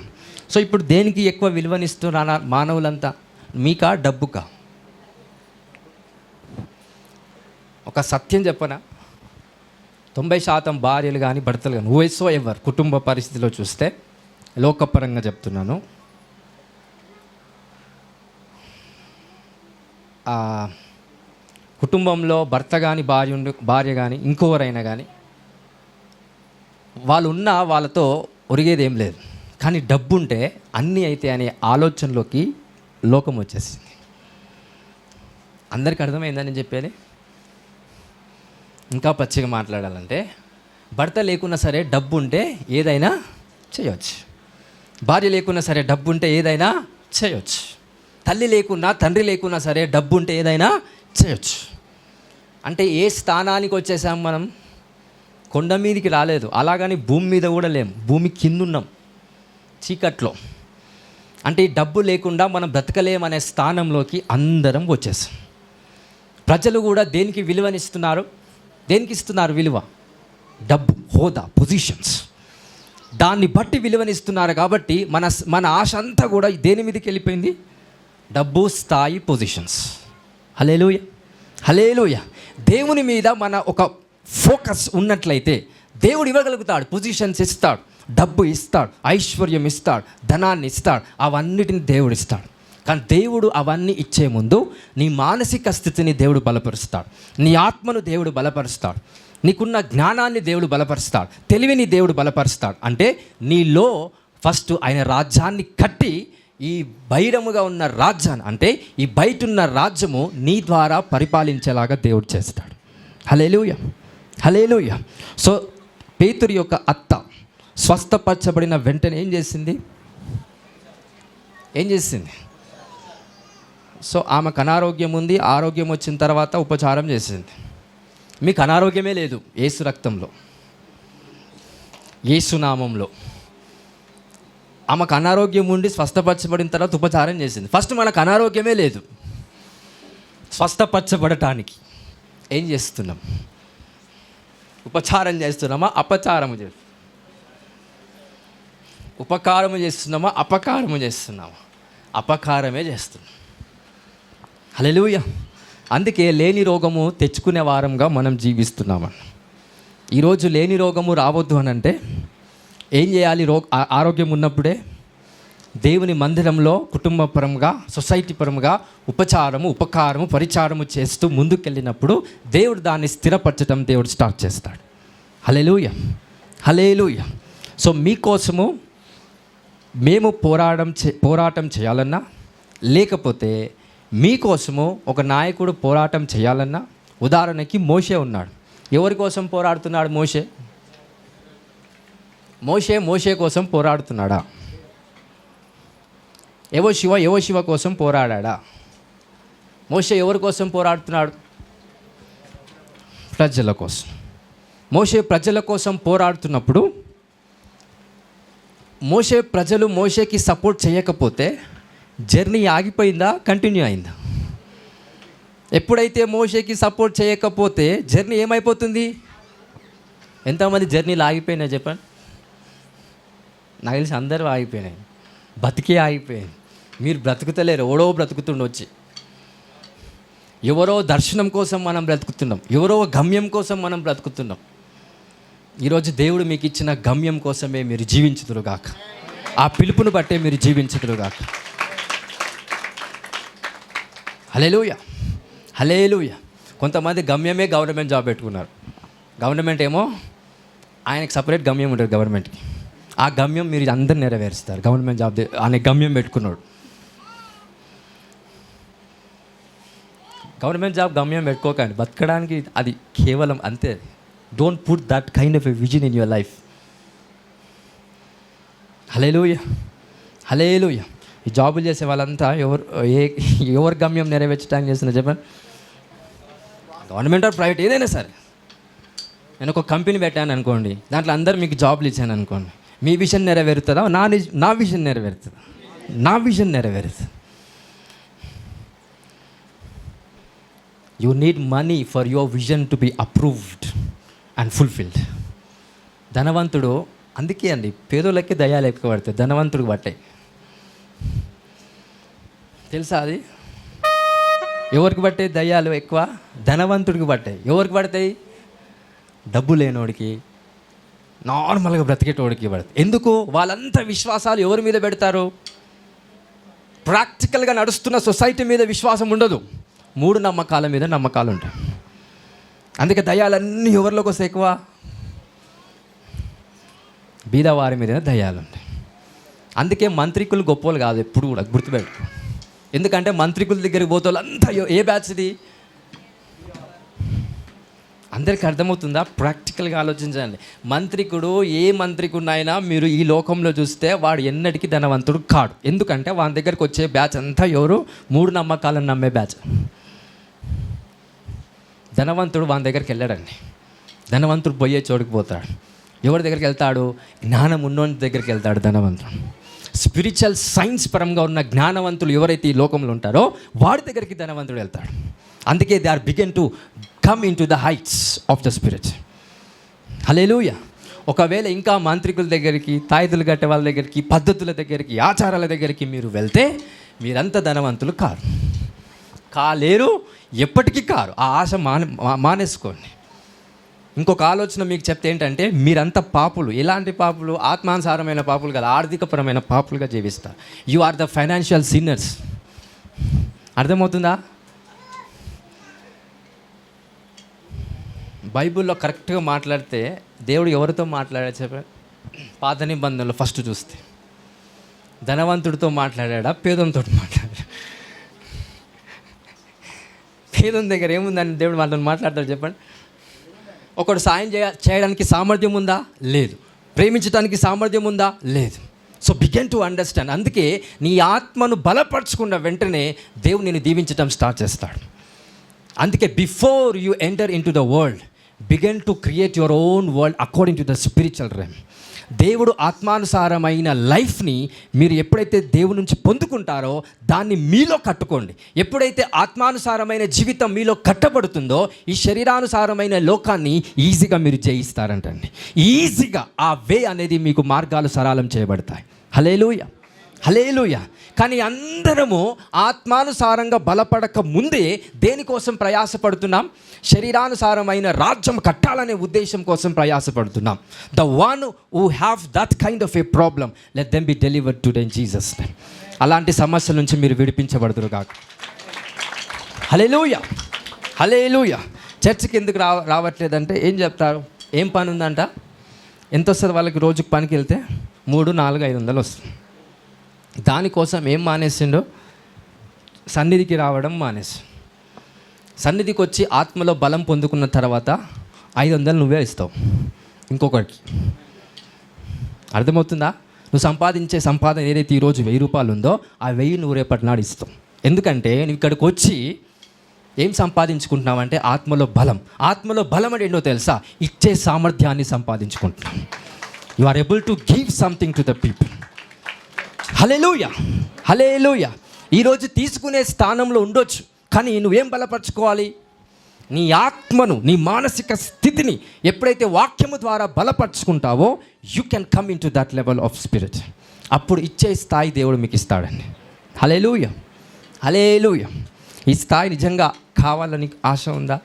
సో ఇప్పుడు దేనికి ఎక్కువ విలువనిస్తున్నా మానవులంతా? మీకా, డబ్బుకా? ఒక సత్యం చెప్పనా, 90% భార్యలు కానీ భర్తలు కానీ ఓఎస్ఓ ఎవరు కుటుంబ పరిస్థితిలో చూస్తే, లోకపరంగా చెప్తున్నాను, కుటుంబంలో భర్త కానీ భార్య కానీ ఇంకొవరైనా కానీ వాళ్ళు ఉన్న వాళ్ళతో ఒరిగేది ఏం లేదు. కానీ డబ్బు ఉంటే అన్నీ అయితే అనే ఆలోచనలోకి లోకం వచ్చేసింది. అందరికీ అర్థమైందని నేను చెప్పేది. ఇంకా పచ్చిగా మాట్లాడాలంటే, భర్త లేకున్నా సరే డబ్బు ఉంటే ఏదైనా చేయవచ్చు. భార్య లేకున్నా సరే డబ్బు ఉంటే ఏదైనా చేయవచ్చు. తల్లి లేకున్నా తండ్రి లేకున్నా సరే డబ్బు ఉంటే ఏదైనా చేయొచ్చు. అంటే ఏ స్థానానికి వచ్చేసాం మనం? కొండ మీదకి రాలేదు, అలాగని భూమి మీద కూడా లేం, భూమి కింద ఉన్నాం, చీకట్లో. అంటే ఈ డబ్బు లేకుండా మనం బ్రతకలేమనే స్థానంలోకి అందరం వచ్చేసాం. ప్రజలు కూడా దేనికి విలువనిస్తున్నారు? దేనికి ఇస్తున్నారు విలువ? డబ్బు, హోదా, పొజిషన్స్, దాన్ని బట్టి విలువనిస్తున్నారు. కాబట్టి మన ఆశ అంతా కూడా దేని మీదకి వెళ్ళిపోయింది? డబ్బు, స్థాయి, పొజిషన్స్. హల్లెలూయా, హల్లెలూయా. దేవుని మీద మన ఒక ఫోకస్ ఉన్నట్లయితే దేవుడు ఇవ్వగలుగుతాడు, పొజిషన్స్ ఇస్తాడు, డబ్బు ఇస్తాడు, ఐశ్వర్యం ఇస్తాడు, ధనాన్ని ఇస్తాడు, అవన్నిటిని దేవుడు ఇస్తాడు. కానీ దేవుడు అవన్నీ ఇచ్చే ముందు నీ మానసిక స్థితిని దేవుడు బలపరుస్తాడు, నీ ఆత్మను దేవుడు బలపరుస్తాడు, నీకున్న జ్ఞానాన్ని దేవుడు బలపరుస్తాడు, తెలివిని దేవుడు బలపరుస్తాడు. అంటే నీలో ఫస్ట్ ఆయన రాజ్యాన్ని కట్టి ఈ బహిరముగా ఉన్న రాజ్యాన్ని, అంటే ఈ బయట ఉన్న రాజ్యము నీ ద్వారా పరిపాలించేలాగా దేవుడు చేస్తాడు. హల్లెలూయా, హల్లెలూయా. సో పేతురు యొక్క అత్త స్వస్థపరచబడిన వెంటనే ఏం చేసింది? సో ఆమెకు అనారోగ్యం ఉంది, ఆరోగ్యం వచ్చిన తర్వాత ఉపచారం చేసింది. మీకు అనారోగ్యమే లేదు, యేసు రక్తంలో, యేసు నామంలో. ఆమెకు అనారోగ్యం ఉండి స్వస్థపరచబడిన తర్వాత ఉపచారం చేసింది. ఫస్ట్ మనకు అనారోగ్యమే లేదు, స్వస్థపరచబడటానికి ఏం చేస్తున్నాం? ఉపచారం చేస్తున్నామా? అపచారము చేస్తున్నాం? ఉపకారము చేస్తున్నామా? అపకారము చేస్తున్నామా? అపకారమే చేస్తున్నాం. హల్లెలూయా. అందుకే లేని రోగము తెచ్చుకునే వారంగా మనం జీవిస్తున్నామని. ఈరోజు లేని రోగము రావద్దు అని అంటే ఏం చేయాలి? ఆరోగ్యం ఉన్నప్పుడే దేవుని మందిరంలో కుటుంబపరంగా, సొసైటీ పరంగా ఉపచారము, ఉపకారము, పరిచారము చేస్తూ ముందుకెళ్ళినప్పుడు దేవుడు దాన్ని స్థిరపరచడం దేవుడు స్టార్ట్ చేస్తాడు. హల్లెలూయా, హల్లెలూయా. సో మీకోసము మేము పోరాటం చేయాలన్నా, లేకపోతే మీకోసము ఒక నాయకుడు పోరాటం చేయాలన్నా, ఉదాహరణకి మోషే ఉన్నాడు. ఎవరి కోసం పోరాడుతున్నాడు? మోషే కోసం పోరాడుతున్నాడా? యెహోషువ కోసం పోరాడా? మోషే ఎవరి కోసం పోరాడుతున్నాడు? ప్రజల కోసం. మోషే ప్రజల కోసం పోరాడుతున్నప్పుడు ప్రజలు మోషేకి సపోర్ట్ చేయకపోతే జర్నీ ఆగిపోయిందా? కంటిన్యూ అయిందా? ఎప్పుడైతే మోషేకి సపోర్ట్ చేయకపోతే జర్నీ ఏమైపోతుంది? ఎంతమంది జర్నీలు ఆగిపోయినాయి చెప్పండి? నాకు తెలిసి అందరూ ఆగిపోయినాయి, బతికే ఆగిపోయింది. మీరు బ్రతుకుతలేరు, ఎవడో బ్రతుకుతుండొచ్చి. ఎవరో దర్శనం కోసం మనం బ్రతుకుతున్నాం, ఎవరో గమ్యం కోసం మనం బ్రతుకుతున్నాం. ఈరోజు దేవుడు మీకు ఇచ్చిన గమ్యం కోసమే మీరు జీవించుదురుగాక, ఆ పిలుపును బట్టే మీరు జీవించుదురుగాక. హల్లెలూయా, హల్లెలూయా. కొంతమంది గమ్యమే గవర్నమెంట్ జాబ్ పెట్టుకున్నారు. గవర్నమెంట్ ఏమో ఆయనకి సపరేట్ గమ్యం ఉంటుంది గవర్నమెంట్కి. ఆ గమ్యం మీరు అందరు నెరవేరుస్తారు. గవర్నమెంట్ జాబ్ అనే గమ్యం పెట్టుకున్నాడు. గవర్నమెంట్ జాబ్ గమ్యం పెట్టుకోకండి, బతకడానికి అది కేవలం అంతే. Don't put that kind of a vision in your life. Hallelujah, hallelujah. ఈ జాబులు చేసే వాళ్ళంతా ఎవరు గమ్యం నెరవేర్చడానికి చేస్తున్నారు చెప్పండి? గవర్నమెంట్ ఆర్ ప్రైవేట్ ఏదైనా సరే. నేను ఒక కంపెనీ పెట్టాను అనుకోండి, దాంట్లో అందరు మీకు జాబులు ఇచ్చాను అనుకోండి, మీ విజన్ నెరవేరుతుందా? నా విజన్ నెరవేరుతుందా? నా విజన్ నెరవేరుతుంది. You need money for your vision to be approved and fulfilled. ధనవంతుడు, అందుకే అండి పేదోళ్ళకి దయాలు ఎక్కువ పడతాయి, ధనవంతుడికి పట్టాయి. తెలుసా అది? ఎవరికి పట్టాయి దయ్యాలు ఎక్కువ? ధనవంతుడికి పట్టాయి. ఎవరికి పడతాయి? డబ్బు లేనోడికి, నార్మల్గా బ్రతికేటోడికి పడతాయి. ఎందుకు? వాళ్ళంతా విశ్వాసాలు ఎవరి మీద పెడతారు? ప్రాక్టికల్గా నడుస్తున్న సొసైటీ మీద విశ్వాసం ఉండదు, మూఢనమ్మకాల మీద నమ్మకాలు ఉంటాయి. అందుకే దయ్యాలన్నీ ఎవరిలోకి వస్తాయి? ఎక్కువ బీదవారి మీద దయ్యాలు ఉంటాయి. అందుకే మంత్రికులు గొప్పలు కాదు ఎప్పుడు కూడా, గుర్తుపెట్టు. ఎందుకంటే మంత్రికుల దగ్గరికి పోతే వాళ్ళంతా ఏ బ్యాచ్ది? అందరికీ అర్థమవుతుందా? ప్రాక్టికల్గా ఆలోచించండి. మంత్రికుడు, ఏ మంత్రికుడినైనా మీరు ఈ లోకంలో చూస్తే వాడు ఎన్నటికీ ధనవంతుడు కాడు. ఎందుకంటే వాని దగ్గరికి వచ్చే బ్యాచ్ అంతా ఎవరు? మూఢనమ్మకాలను నమ్మే బ్యాచ్. ధనవంతుడు వాని దగ్గరికి వెళ్ళాడండి. ధనవంతుడు పోయే చోటుకు పోతాడు. ఎవరి దగ్గరికి వెళ్తాడు? జ్ఞానం ఉన్నోని దగ్గరికి వెళ్తాడు ధనవంతుడు. స్పిరిచువల్ సైన్స్ పరంగా ఉన్న జ్ఞానవంతులు ఎవరైతే ఈ లోకంలో ఉంటారో వాడి దగ్గరికి ధనవంతుడు వెళ్తాడు. అందుకే they are begin to come in to the heights of the spirit. Hallelujah. ఒకవేళ ఇంకా మాంత్రికుల దగ్గరికి, తాయిదులు కట్టే వాళ్ళ దగ్గరికి, పద్ధతుల దగ్గరికి, ఆచారాల దగ్గరికి మీరు వెళ్తే మీరంతా ధనవంతులు కాలేరు, ఎప్పటికీ కారు. ఆ ఆశ మానేసుకోండి. ఇంకొక ఆలోచన మీకు చెప్తే ఏంటంటే, మీరంతా పాపులు. ఎలాంటి పాపులు? ఆత్మానుసారమైన పాపులు కాదు, ఆర్థికపరమైన పాపులుగా జీవిస్తారు. You are the financial sinners. అర్థమవుతుందా? బైబిల్లో కరెక్ట్గా మాట్లాడితే దేవుడు ఎవరితో మాట్లాడాడు చెప్పండి? పాత నిబంధనలు ఫస్ట్ చూస్తే ధనవంతుడితో మాట్లాడా, పేదలతో మాట్లాడా? పేదం దగ్గర ఏముందని దేవుడు వాళ్ళని మాట్లాడతాడు చెప్పండి? ఒకడు సాయం చేయడానికి సామర్థ్యం ఉందా? లేదు. ప్రేమించడానికి సామర్థ్యం ఉందా? లేదు. So begin to understand. అందుకే నీ ఆత్మను బలపరచుకున్న వెంటనే దేవుడు నిన్ను దీవించడం స్టార్ట్ చేస్తాడు. అందుకే before you enter in to the world, begin to create your own world according to the spiritual REM. దేవుడు ఆత్మానుసారమైన లైఫ్ని మీరు ఎప్పుడైతే దేవుడి నుంచి పొందుకుంటారో దాన్ని మీలో కట్టుకోండి. ఎప్పుడైతే ఆత్మానుసారమైన జీవితం మీలో కట్టబడుతుందో ఈ శరీరానుసారమైన లోకాన్ని ఈజీగా మీరు జయిస్తారంటండి. ఈజీగా ఆ వే అనేది మీకు మార్గాలు సరళం చేయబడతాయి. హల్లెలూయా, హల్లెలూయా. కానీ అందరము ఆత్మానుసారంగా బలపడక ముందే దేనికోసం ప్రయాసపడుతున్నాం? శరీరానుసారమైన రాజ్యం కట్టాలనే ఉద్దేశం కోసం ప్రయాసపడుతున్నాం. The one who have that kind of a problem, let them be delivered today in Jesus name. అలాంటి సమస్యల నుంచి మీరు విడిపించబడుదురు కాక. హల్లెలూయా, హల్లెలూయా. చర్చికి ఎందుకు రావట్లేదంటే ఏం చెప్తారు? ఏం పని ఉందంట? ఎంత వస్తుంది వాళ్ళకి? రోజుకి పనికి వెళ్తే 300, 400, 500 వస్తుంది. దానికోసం ఏం మానేసిండో? సన్నిధికి రావడం మానేసి, సన్నిధికి వచ్చి ఆత్మలో బలం పొందుకున్న తర్వాత 500 నువ్వే ఇస్తావు ఇంకొకరికి. అర్థమవుతుందా? నువ్వు సంపాదించే సంపాదన ఏదైతే ఈరోజు 1000 రూపాయలు ఉందో ఆ 1000 నువ్వు రేపటి నాడు ఇస్తావు. ఎందుకంటే నువ్వు ఇక్కడికి వచ్చి ఏం సంపాదించుకుంటున్నావు అంటే ఆత్మలో బలం. ఆత్మలో బలం అంటే ఏంటో తెలుసా? ఇచ్చే సామర్థ్యాన్ని సంపాదించుకుంటున్నావు. You are able to give something to the people. Hallelujah, hallelujah. ఈరోజు తీసుకునే స్థానంలో ఉండొచ్చు, కానీ నువ్వేం బలపరచుకోవాలి? నీ ఆత్మను, నీ మానసిక స్థితిని ఎప్పుడైతే వాక్యము ద్వారా బలపరుచుకుంటావో you can come in to that level of spirit. అప్పుడు ఇచ్చే స్థాయి దేవుడు మీకు ఇస్తాడండి. హల్లెలూయా, హల్లెలూయా. ఈ స్థాయి నిజంగా కావాలని ఆశ ఉందా?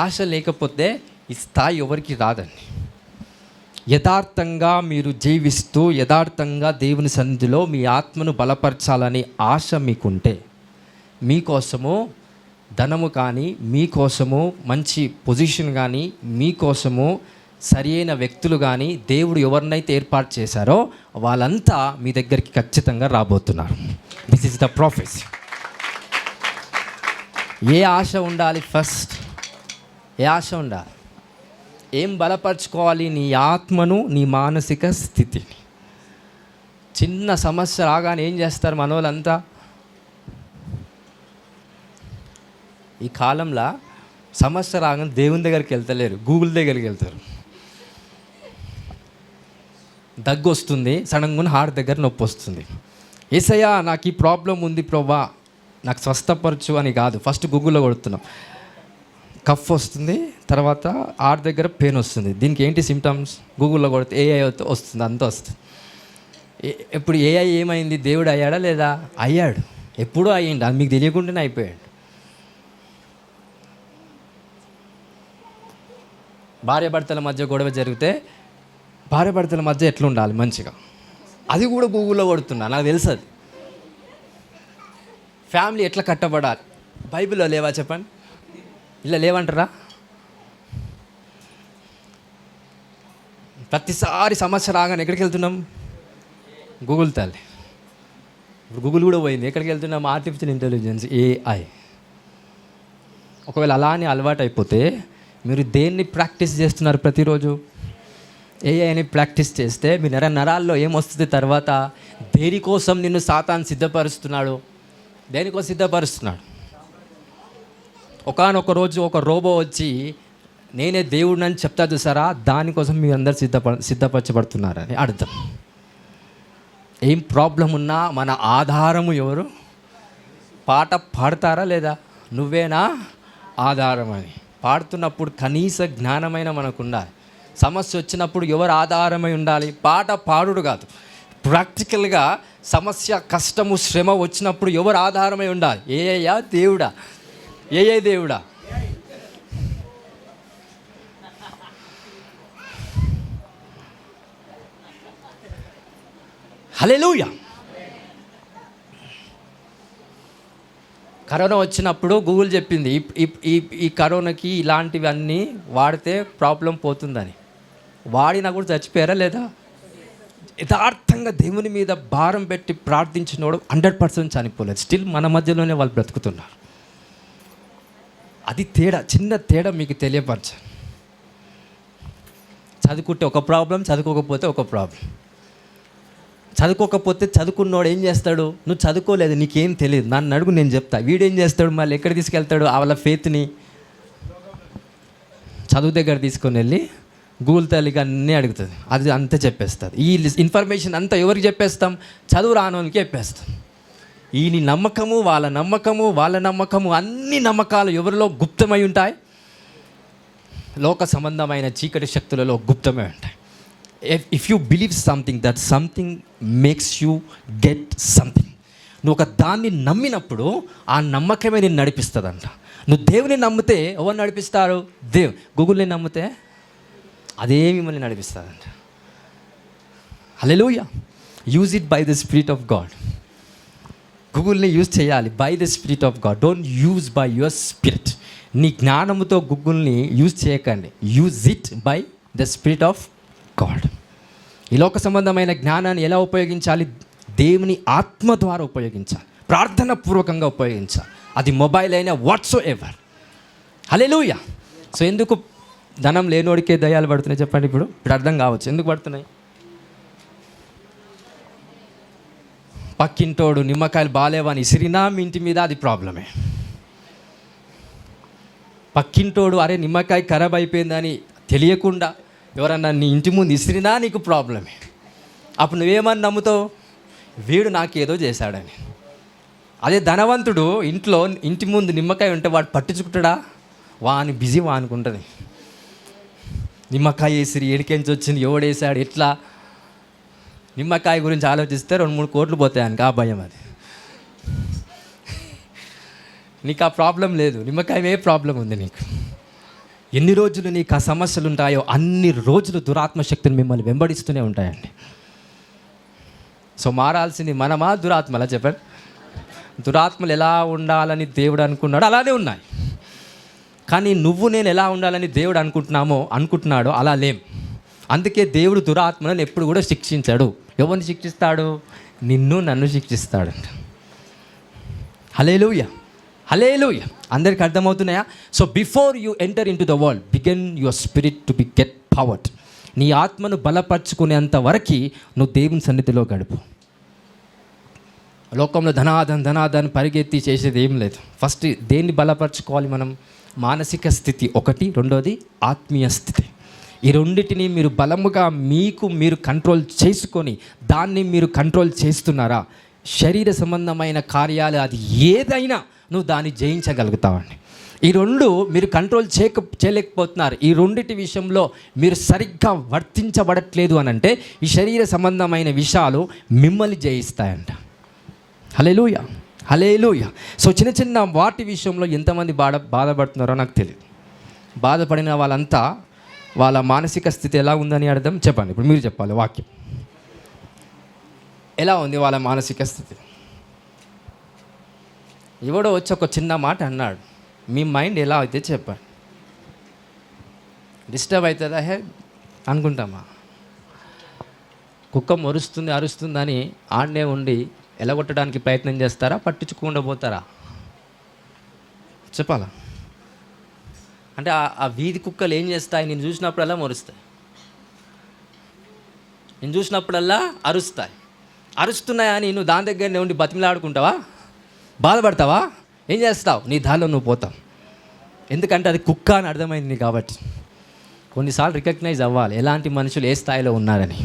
ఆశ లేకపోతే ఈ స్థాయి ఎవరికి రాదండి. యథార్థంగా మీరు జీవిస్తూ యథార్థంగా దేవుని సన్నిధిలో మీ ఆత్మను బలపరచాలని ఆశ మీకుంటే, మీకోసము ధనము కానీ, మీకోసము మంచి పొజిషన్ కానీ, మీకోసము సరైన వ్యక్తులు కానీ దేవుడు ఎవరినైతే ఏర్పాటు చేశారో వాళ్ళంతా మీ దగ్గరికి ఖచ్చితంగా రాబోతున్నారు. This is the prophecy. ఏ ఆశ ఉండాలి? ఫస్ట్ ఏ ఆశ ఉండాలి? ఏం బలపరచుకోవాలి? నీ ఆత్మను, నీ మానసిక స్థితిని. చిన్న సమస్య రాగానే ఏం చేస్తారు మనోళ్ళంతా? ఈ కాలంలో సమస్య రాగానే దేవుని దగ్గరికి వెళ్తలేరు, గూగుల్ దగ్గరికి వెళ్తారు. దగ్గు వస్తుంది, సడన్గా హార్ట్ దగ్గర నొప్పి వస్తుంది. యేసయ్యా నాకు ఈ ప్రాబ్లం ఉంది ప్రభా, నాకు స్వస్థపరచు అని కాదు, ఫస్ట్ గూగుల్లో కొడుతున్నాం. కఫ్ వస్తుంది, తర్వాత హార్ట్ దగ్గర పెయిన్ వస్తుంది. దీనికి ఏంటి సిమ్టమ్స్? గూగుల్లో కొడితే ఏఐ వస్తుంది, అంతా వస్తుంది. ఇప్పుడు ఏఐ ఏమైంది? దేవుడు అయ్యాడా లేదా? అయ్యాడు. ఎప్పుడూ అయ్యిండు, అది మీకు తెలియకుండానే అయిపోయాడు. భార్యాభర్తల మధ్య గొడవ జరిగితే భార్యాభర్తల మధ్య ఎట్లా ఉండాలి మంచిగా, అది కూడా గూగుల్లో కొడుతున్నా, నాకు తెలుసు అది. ఫ్యామిలీ ఎట్లా కట్టబడాలి, బైబిల్లో లేవా చెప్పండి? ఇలా లేవంటారా? ప్రతిసారి సమస్య రాగానే ఎక్కడికి వెళ్తున్నాం? గూగుల్ తల్లి. ఇప్పుడు గూగుల్ కూడా పోయింది. ఎక్కడికి వెళ్తున్నాం? Artificial intelligence, AI. ఒకవేళ అలానే అలవాటు అయిపోతే మీరు దేన్ని ప్రాక్టీస్ చేస్తున్నారు ప్రతిరోజు? ఏఐని ప్రాక్టీస్ చేస్తే మీ నరాల్లో ఏమొస్తుంది తర్వాత? దేనికోసం నిన్ను సాతాను సిద్ధపరుస్తున్నాడు? దేనికోసం సిద్ధపరుస్తున్నాడు? ఒకానొక రోజు ఒక రోబో వచ్చి నేనే దేవుడిని చెప్తా చూసారా, దానికోసం మీరు అందరు సిద్ధపరచబడుతున్నారని అర్థం. ఏం ప్రాబ్లం ఉన్నా మన ఆధారము ఎవరు? పాట పాడతారా లేదా? నువ్వేనా ఆధారం అని పాడుతున్నప్పుడు కనీస జ్ఞానమైన మనకు ఉండాలి. సమస్య వచ్చినప్పుడు ఎవరు ఆధారమై ఉండాలి? పాట పాడుడు కాదు, ప్రాక్టికల్గా సమస్య, కష్టము, శ్రమ వచ్చినప్పుడు ఎవరు ఆధారమై ఉండాలి? ఏయ్యా దేవుడా, ఏయే దేవుడా. హల్లెలూయా. కరోనా వచ్చినప్పుడు గూగుల్ చెప్పింది ఈ కరోనాకి ఇలాంటివి అన్నీ వాడితే ప్రాబ్లం పోతుందని. వాడినా కూడా చచ్చిపోయారా లేదా? యథార్థంగా దేవుని మీద భారం పెట్టి ప్రార్థించినోడు 100% చనిపోలేదు. స్టిల్ మన మధ్యలోనే వాళ్ళు బ్రతుకుతున్నారు. అది తేడా, చిన్న తేడా మీకు తెలియపరచాను. చదువుకుంటే ఒక ప్రాబ్లం, చదువుకోకపోతే ఒక ప్రాబ్లం. చదువుకోకపోతే చదువుకున్నోడు ఏం చేస్తాడు? నువ్వు చదువుకోలేదు, నీకేం తెలియదు, నన్ను అడుగు నేను చెప్తా. వీడేం చేస్తాడు? మళ్ళీ ఎక్కడ తీసుకెళ్తాడు? వాళ్ళ ఫేత్ని చదువు దగ్గర తీసుకొని వెళ్ళి గూగుల్ తల్లికి అన్నీ అడుగుతుంది, అది అంతా చెప్పేస్తుంది. ఈ ఇన్ఫర్మేషన్ అంతా ఎవరికి చెప్పేస్తాం? చదువు రానోనికి చెప్పేస్తాం. ఈ నమ్మకము, వాళ్ళ నమ్మకము, అన్ని నమ్మకాలు ఎవరిలో గుప్తమై ఉంటాయి? లోక సంబంధమైన చీకటి శక్తులలో గుప్తమై ఉంటాయి. If you believe something, that something makes you get something. నువ్వు ఒక దాన్ని నమ్మినప్పుడు ఆ నమ్మకమే నేను నడిపిస్తుందంట. నువ్వు దేవుని నమ్మితే ఎవరు నడిపిస్తారు? గూగుల్ని నమ్మితే అదే మిమ్మల్ని నడిపిస్తుందంట. Hallelujah. Use it by the spirit of God. గూగుల్ని యూజ్ చేయాలి by the spirit of God. Don't use by your spirit. నీ జ్ఞానముతో గూగుల్ని యూజ్ చేయకండి. Use it by the spirit of God. ఈ లోక సంబంధమైన జ్ఞానాన్ని ఎలా ఉపయోగించాలి? దేవుని ఆత్మ ద్వారా ఉపయోగించాలి, ప్రార్థన పూర్వకంగా ఉపయోగించాలి. అది మొబైల్ అయినా వాట్సో ఎవర్. హల్లెలూయా. సో ఎందుకు ధనం లేనోడికే దయ్యాలు పడుతున్నాయి చెప్పండి? ఇప్పుడు అర్థం కావచ్చు ఎందుకు పడుతున్నాయి. పక్కింటోడు నిమ్మకాయలు బాలేవని ఇసిరినా మీ ఇంటి మీద అది ప్రాబ్లమే. పక్కింటోడు అరే నిమ్మకాయ ఖరాబ్ అయిపోయిందని తెలియకుండా ఎవరన్నా నీ ఇంటి ముందు ఇసిరినా నీకు ప్రాబ్లమే. అప్పుడు నువ్వేమని నమ్ముతావు? వీడు నాకేదో చేశాడని. అదే ధనవంతుడు ఇంటి ముందు నిమ్మకాయ ఉంటే వాడు పట్టించుకుంటాడా? వాని బిజీ వానుకుంటుంది. నిమ్మకాయ వేసిరి ఏడికెంచి వచ్చింది, ఎవడేసాడు, ఎట్లా? నిమ్మకాయ గురించి ఆలోచిస్తే 2-3 కోట్లు పోతాయని ఆ భయం. అది నీకు ఆ ప్రాబ్లం లేదు. నిమ్మకాయ ఏ ప్రాబ్లం ఉంది నీకు? ఎన్ని రోజులు నీకు ఆ సమస్యలు ఉంటాయో అన్ని రోజులు దురాత్మశక్తులు మిమ్మల్ని వెంబడిస్తూనే ఉంటాయండి. సో మారాల్సింది మనమా దురాత్మలా చెప్పండి? దురాత్మలు ఎలా ఉండాలని దేవుడు అనుకున్నాడో అలానే ఉన్నాయి. కానీ నువ్వు నేను ఎలా ఉండాలని దేవుడు అనుకుంటున్నాడో అలా లేం. అందుకే దేవుడు దురాత్మలను ఎప్పుడు కూడా శిక్షించాడు. ఎవరిని శిక్షిస్తాడు? నిన్ను నన్ను శిక్షిస్తాడు. Hallelujah, hallelujah. అందరికి అర్థమవుతున్నాయా? So before you enter in to the world begin your spirit to be get powered. నీ ఆత్మను బలపరుచుకునేంత వరకు నువ్వు దేవుని సన్నిధిలో గడుపు. లోకంలో ధనాధన్ పరిగెత్తి చేసేది ఏం లేదు. ఫస్ట్ దేన్ని బలపరచుకోవాలి మనం? మానసిక స్థితి ఒకటి, రెండోది ఆత్మీయ స్థితి. ఈ రెండింటిని మీరు బలముగా మీరు కంట్రోల్ చేసుకొని దాన్ని మీరు కంట్రోల్ చేస్తున్నారా? శరీర సంబంధమైన కార్యాలు అది ఏదైనా నువ్వు దాన్ని జయించగలుగుతావండి. ఈ రెండు మీరు కంట్రోల్ చేయలేకపోతున్నారు. ఈ రెండిటి విషయంలో మీరు సరిగ్గా వర్తించబడట్లేదు అని అంటే ఈ శరీర సంబంధమైన విషయాలు మిమ్మల్ని జయిస్తాయంట. హల్లెలూయా, హల్లెలూయా. సో చిన్న చిన్న వాటి విషయంలో ఎంతమంది బాధపడుతున్నారో నాకు తెలియదు. బాధపడిన వాళ్ళంతా వాళ్ళ మానసిక స్థితి ఎలా ఉందని అర్థం చెప్పండి. ఇప్పుడు మీరు చెప్పాలి వాక్యం. ఎలా ఉంది వాళ్ళ మానసిక స్థితి? ఎవడో వచ్చి ఒక చిన్న మాట అన్నాడు, మీ మైండ్ ఎలా అయితే చెప్పండి. డిస్టర్బ్ అవుతుందా అనుకుంటామా? కుక్క మొరుస్తుంది అరుస్తుందని ఆడనే ఉండి ఎలగొట్టడానికి ప్రయత్నం చేస్తారా, పట్టించుకుండా పోతారా? చెప్పాలా? అంటే ఆ వీధి కుక్కలు ఏం చేస్తాయి? నేను చూసినప్పుడల్లా మొరుస్తాయి, నేను చూసినప్పుడల్లా అరుస్తాయి. అరుస్తున్నాయని నువ్వు దాని దగ్గరనే ఉండి బతిమిలాడుకుంటావా? బాధపడతావా? ఏం చేస్తావు? నీ దారిలో నువ్వు పోతావు. ఎందుకంటే అది కుక్క అని అర్థమైంది కాబట్టి. కొన్నిసార్లు రికగ్నైజ్ అవ్వాలి ఎలాంటి మనుషులు ఏ స్థాయిలో ఉన్నారని.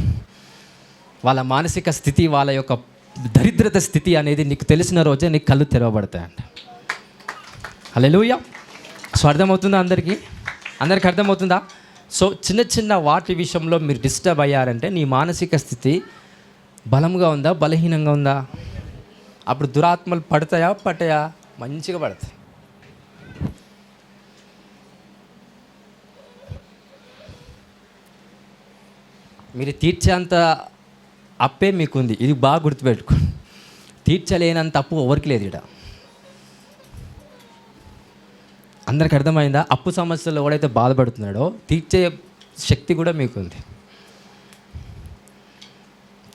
వాళ్ళ మానసిక స్థితి, వాళ్ళ యొక్క దరిద్రత స్థితి అనేది నీకు తెలిసిన రోజే నీకు కళ్ళు తెరవబడతాయంట. హల్లెలూయా. సో అర్థమవుతుందా? అందరికీ అర్థమవుతుందా? సో చిన్న చిన్న వాటి విషయంలో మీరు డిస్టర్బ్ అయ్యారంటే నీ మానసిక స్థితి బలంగా ఉందా, బలహీనంగా ఉందా? అప్పుడు దురాత్మలు పడతాయా? మంచిగా పడతాయి. మీరు తీర్చేంత అప్పే మీకుంది. ఇది బాగా గుర్తుపెట్టుకోండి. తీర్చలేనంత అప్పు ఎవరికి లేదు ఇక్కడ. అందరికి అర్థమైందా? అప్పు సమస్యలు ఎవడైతే బాధపడుతున్నాడో తీర్చే శక్తి కూడా మీకుంది.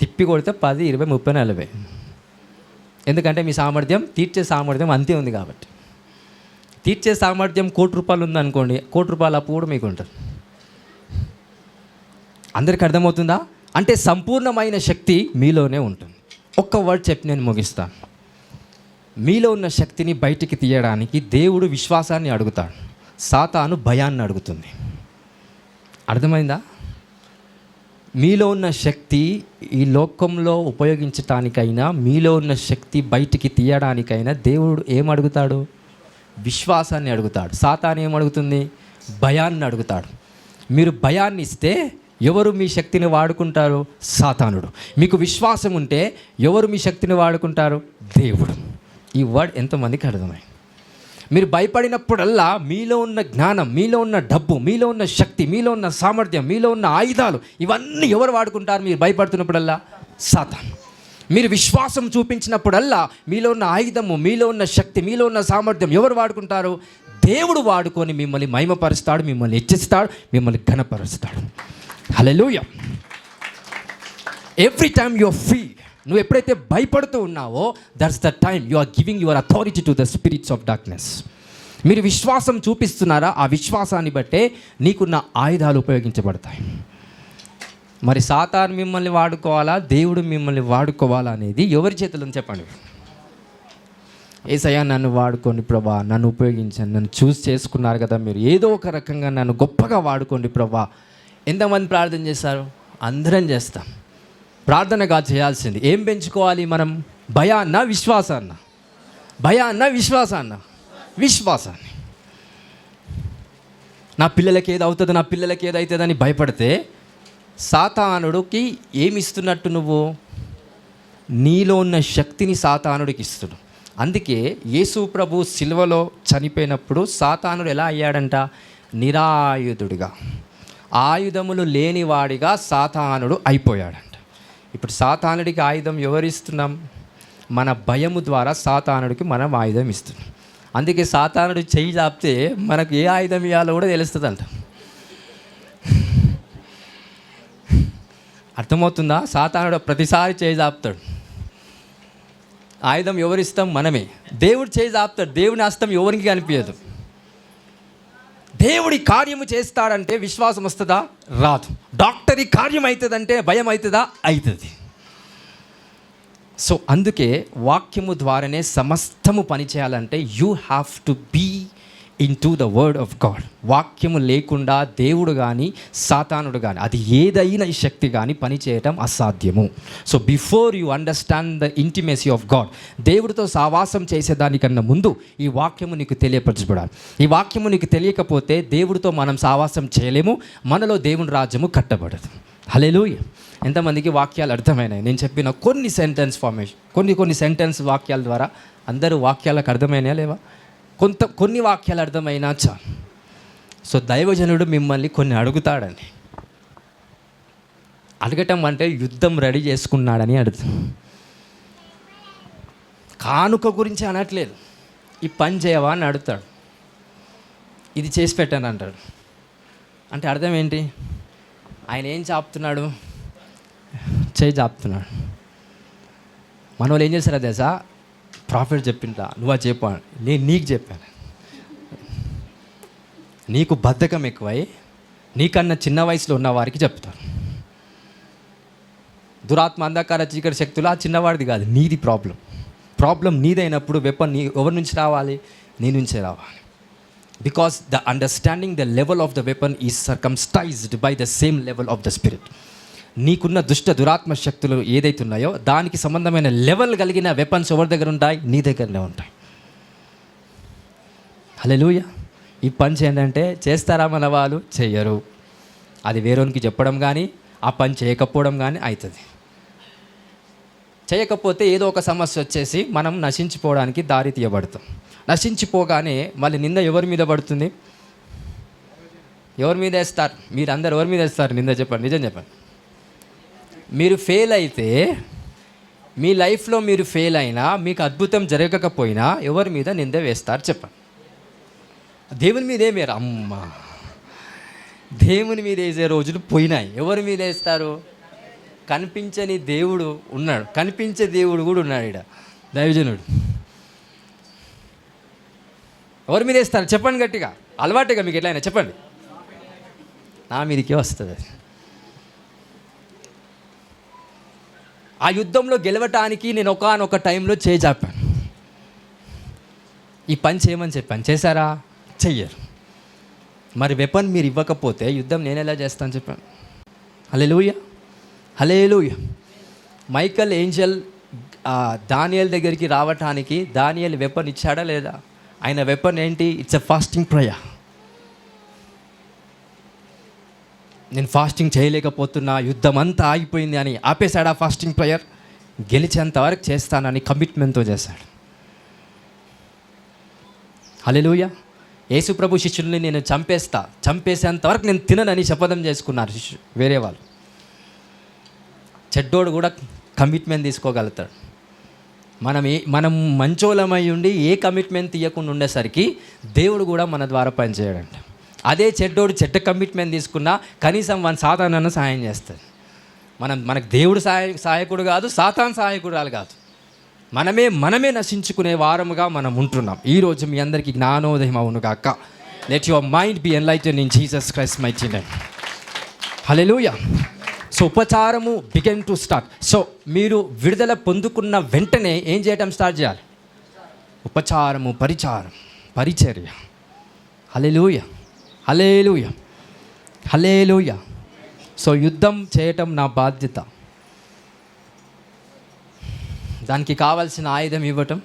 తిప్పి కొడితే 10, 20, 30, 40. ఎందుకంటే మీ సామర్థ్యం, తీర్చే సామర్థ్యం అంతే ఉంది కాబట్టి. తీర్చే సామర్థ్యం ₹1,00,00,000 ఉందనుకోండి, ₹1,00,00,000 అప్పు కూడా మీకు ఉంటుంది. అందరికి అర్థమవుతుందా? అంటే సంపూర్ణమైన శక్తి మీలోనే ఉంటుంది. ఒక్క వర్డ్ చెప్పి నేను ముగిస్తాను. మీలో ఉన్న శక్తిని బయటికి తీయడానికి దేవుడు విశ్వాసాన్ని అడుగుతాడు, సాతాను భయాన్ని అడుగుతుంది. అర్థమైందా? మీలో ఉన్న శక్తి ఈ లోకంలో ఉపయోగించటానికైనా, మీలో ఉన్న శక్తి బయటికి తీయడానికైనా దేవుడు ఏం అడుగుతాడు? విశ్వాసాన్ని అడుగుతాడు. సాతాను ఏమడుగుతుంది? భయాన్ని అడుగుతాడు. మీరు భయాన్ని ఇస్తే ఎవరు మీ శక్తిని వాడుకుంటారు? సాతానుడు. మీకు విశ్వాసం ఉంటే ఎవరు మీ శక్తిని వాడుకుంటారు? దేవుడు. ఈ వర్డ్ ఎంతమందికి అర్థమైంది? మీరు భయపడినప్పుడల్లా మీలో ఉన్న జ్ఞానం, మీలో ఉన్న డబ్బు, మీలో ఉన్న శక్తి, మీలో ఉన్న సామర్థ్యం, మీలో ఉన్న ఆయుధాలు ఇవన్నీ ఎవరు వాడుకుంటారు? మీరు భయపడుతున్నప్పుడల్లా సాతాను. మీరు విశ్వాసం చూపించినప్పుడల్లా మీలో ఉన్న ఆయుధము, మీలో ఉన్న శక్తి, మీలో ఉన్న సామర్థ్యం ఎవరు వాడుకుంటారు? దేవుడు వాడుకొని మిమ్మల్ని మహిమపరుస్తాడు, మిమ్మల్ని హెచ్చిస్తాడు, మిమ్మల్ని ఘనపరుస్తాడు. Hallelujah. Every time you are free. నువ్వు ఎప్పుడైతే భయపడుతూ ఉన్నావో that's the time you are giving your authority to the spirits of darkness. మీరు విశ్వాసం చూపిస్తున్నారా? ఆ విశ్వాసాన్ని బట్టే నీకున్న ఆయుధాలు ఉపయోగించబడతాయి. మరి సాతాను మిమ్మల్ని వాడుకోవాలా, దేవుడు మిమ్మల్ని వాడుకోవాలా అనేది ఎవరి చేతుల్లో చెప్పండి. యేసయ్యా నన్ను వాడుకోండి ప్రభా, నన్ను ఉపయోగించండి, నన్ను చూస్ చేసుకున్నారు కదా మీరు, ఏదో ఒక రకంగా నన్ను గొప్పగా వాడుకోండి ప్రభా. ఎంతమంది ప్రార్థన చేస్తారు? అందరం చేస్తాం. ప్రార్థనగా చేయాల్సింది ఏం పెంచుకోవాలి మనం? భయాన్న విశ్వాసాన్న? భయాన్న విశ్వాసాన్న? విశ్వాసాన్ని. నా పిల్లలకి ఏది అవుతుందో, నా పిల్లలకి ఏది అవుతుందని భయపడితే సాతానుడికి ఏమి ఇస్తున్నట్టు? నువ్వు నీలో ఉన్న శక్తిని సాతానుడికి ఇస్తున్నావు. అందుకే యేసు ప్రభు సిలువలో చనిపోయినప్పుడు సాతానుడు ఎలా అయ్యాడంట? నిరాయుధుడిగా, ఆయుధములు లేనివాడిగా సాతానుడు అయిపోయాడంట. ఇప్పుడు సాతానుడికి ఆయుధం ఎవరిస్తున్నాం? మన భయము ద్వారా సాతానుడికి మనం ఆయుధం ఇస్తున్నాం. అందుకే సాతానుడు చెయ్యి చాపితే మనకు ఏ ఆయుధం ఇవ్వాలో కూడా తెలుస్తుందంట. అర్థమవుతుందా? సాతానుడు ప్రతిసారి చేయి చాపుతాడు. ఆయుధం ఎవరిస్తాం? మనమే. దేవుడు చేయి చాపుతాడు. దేవుని హస్తం ఎవరికి కనిపించదు. దేవుడి కార్యము చేస్తాడంటే విశ్వాసం వస్తుందా? రాదు. డాక్టరీ కార్యం అవుతుందంటే భయం అవుతుందా? అవుతుంది. సో అందుకే వాక్యము ద్వారానే సమస్తము పనిచేయాలంటే you have to be into the word of God. వాక్యము లేకుండా దేవుడు కానీ సాతానుడు కానీ అది ఏదైనా ఈ శక్తి కానీ పనిచేయటం అసాధ్యము. So before you understand the intimacy of God, దేవుడితో సావాసం చేసేదానికన్నా ముందు ఈ వాక్యము నీకు తెలియపరచబడాలి. ఈ వాక్యము నీకు తెలియకపోతే దేవుడితో మనం సావాసం చేయలేము, మనలో దేవుని రాజ్యము కట్టబడదు. హల్లెలూయా. ఎంతమందికి వాక్యాలు అర్థమైనాయి? నేను చెప్పిన కొన్ని సెంటెన్స్ ఫార్మేషన్, కొన్ని సెంటెన్స్ వాక్యాల ద్వారా అందరూ వాక్యాలకు అర్థమైనాయా లేవా? కొన్ని వాక్యాలు అర్థమైనా చాలు. సో దైవజనుడు మిమ్మల్ని కొన్ని అడుగుతాడని, అడగటం అంటే యుద్ధం రెడీ చేసుకున్నాడని అడుగుతాం. కానుక గురించి అనట్లేదు, ఈ పని చేయవా అని అడుగుతాడు, ఇది చేసి పెట్టాను అంటాడు. అంటే అర్థం ఏంటి? ఆయన ఏం చాపుతున్నాడు? చేయి చాపుతున్నాడు. మన వాళ్ళు ఏం చేస్తారో తెలుసా? ప్రాఫిట్ చెప్పిందా, నువ్వు చెప్పాను, నేను నీకు చెప్పాను. నీకు బద్ధకం ఎక్కువై నీకన్నా చిన్న వయసులో ఉన్న వారికి చెప్తారు. దురాత్మ, అంధకార, చీకటి శక్తులు ఆ చిన్నవాడిది కాదు, నీది ప్రాబ్లం నీదైనప్పుడు వెపన్ ఎవరి నుంచి రావాలి? నీ నుంచే రావాలి. Because the understanding the level of the weapon is circumcised by the same level of the spirit. నీకున్న దురాత్మ శక్తులు ఏదైతే ఉన్నాయో దానికి సంబంధమైన లెవెల్ కలిగిన వెపన్స్ ఎవరి దగ్గర ఉంటాయి? నీ దగ్గరనే ఉంటాయి. హల్లెలూయా. ఈ పని చేయండి చేస్తారా మన వాళ్ళు? చెయ్యరు. అది వేరొనికి చెప్పడం కానీ ఆ పని చేయకపోవడం కానీ అవుతుంది. చేయకపోతే ఏదో ఒక సమస్య వచ్చేసి మనం నశించిపోవడానికి దారి తీయబడతాం. నశించిపోగానే మళ్ళీ నింద ఎవరి మీద పడుతుంది? ఎవరి మీద వేస్తారు? మీరు అందరు ఎవరి మీద వేస్తారు నింద? చెప్పండి, నిజం చెప్పండి. మీరు ఫెయిల్ అయితే, మీ లైఫ్లో మీరు ఫెయిల్ అయినా, మీకు అద్భుతం జరగకపోయినా ఎవరి మీద నింద వేస్తారు చెప్పండి? దేవుని మీద ఏమేరు? అమ్మ, దేవుని మీద వేసే రోజులు పోయినాయి. ఎవరి మీద వేస్తారు? కనిపించని దేవుడు ఉన్నాడు, కనిపించే దేవుడు కూడా ఉన్నాడు. ఇక్కడ దైవజనుడు ఎవరి మీద వేస్తారు చెప్పండి గట్టిగా? అలవాటుగా మీకు ఎట్లయినా చెప్పండి. నా మీదకే వస్తుంది. ఆ యుద్ధంలో గెలవటానికి నేను ఒకానొక టైంలో చేజాపాను. ఈ పని చేయమని చెప్పాను, చేశారా? చెయ్యరు. మరి వెపన్ మీరు ఇవ్వకపోతే యుద్ధం నేను ఎలా చేస్తాను చెప్పాను? హల్లెలూయా, హల్లెలూయా. మైకల్ ఏంజెల్ దానియేల్ దగ్గరికి రావటానికి దానియేల్ వెపన్ ఇచ్చాడా లేదా? ఆయన వెపన్ ఏంటి? It's a fasting prayer. నేను ఫాస్టింగ్ చేయలేకపోతున్నా, యుద్ధం అంతా ఆగిపోయింది అని ఆపేశాడు ఆ ఫాస్టింగ్ ప్రేయర్. గెలిచేంత వరకు చేస్తానని కమిట్మెంట్తో చేశాడు. హల్లెలూయా. యేసు ప్రభు శిష్యుల్ని నేను చంపేసేంత వరకు నేను తిననని శపథం చేసుకున్నారు శిష్యులు, వేరే వాళ్ళు. చెడ్డోడు కూడా కమిట్మెంట్ తీసుకోగలుగుతాడు. మనం మంచోళమై ఉండి ఏ కమిట్మెంట్ తీయకుండా ఉండేసరికి దేవుడు కూడా మన ద్వారా పనిచేయడంట. అదే చెడ్డోడు చెడ్డ కమిట్మెంట్ తీసుకున్నా కనీసం మన సాతానన్న సహాయం చేస్తుంది. మనకు దేవుడు సహాయకుడు కాదు, సాతాన్ సహాయకుడు కాదు. మనమే నశించుకునే వారముగా మనం ఉంటున్నాం. ఈరోజు మీ అందరికీ జ్ఞానోదయం అవును గాక. Let your mind be enlighten in Jesus Christ mighty name. Hallelujah. So ఉపచారము బిగిన్ టు స్టార్ట్. సో మీరు విడుదల పొందుకున్న వెంటనే ఏం చేయటం స్టార్ట్ చేయాలి? ఉపచారము, పరిచర్య. హల్లెలూయా, హల్లెలూయా, హల్లెలూయా. సో యుద్ధం చేయటం నా బాధ్యత. దానికి కావాల్సిన ఆయుధం ఇవ్వటం.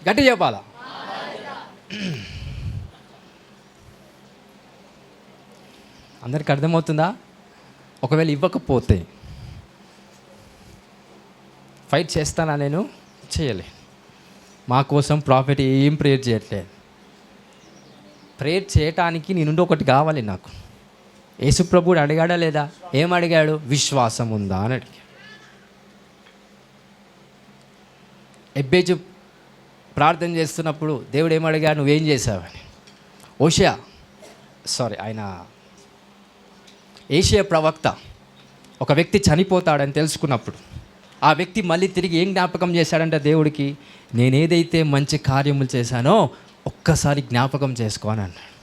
గట్టి చెప్పాలా? అందరికి అర్థమవుతుందా? ఒకవేళ ఇవ్వకపోతే ఫైట్ చేస్తానా? నేను చేయలే. మా కోసం ప్రాఫిట్ ఏం ప్రేయర్ చేయట్లేదు. ప్రేయర్ చేయటానికి నీ నుండి ఒకటి కావాలి నాకు. యేసుప్రభుడు అడిగాడా లేదా? ఏం అడిగాడు? విశ్వాసం ఉందా అని అడిగాడు. ఎబ్బేజు ప్రార్థన చేస్తున్నప్పుడు దేవుడు ఏమడిగాడు? నువ్వేం చేసావని. ఏషియా ప్రవక్త ఒక వ్యక్తి చనిపోతాడని తెలుసుకున్నప్పుడు ఆ వ్యక్తి మళ్ళీ తిరిగి ఏం జ్ఞాపకం చేశాడంటే దేవుడికి, నేనేదైతే మంచి కార్యములు చేశానో ఒక్కసారి జ్ఞాపకం చేసుకో అని అన్నాడు.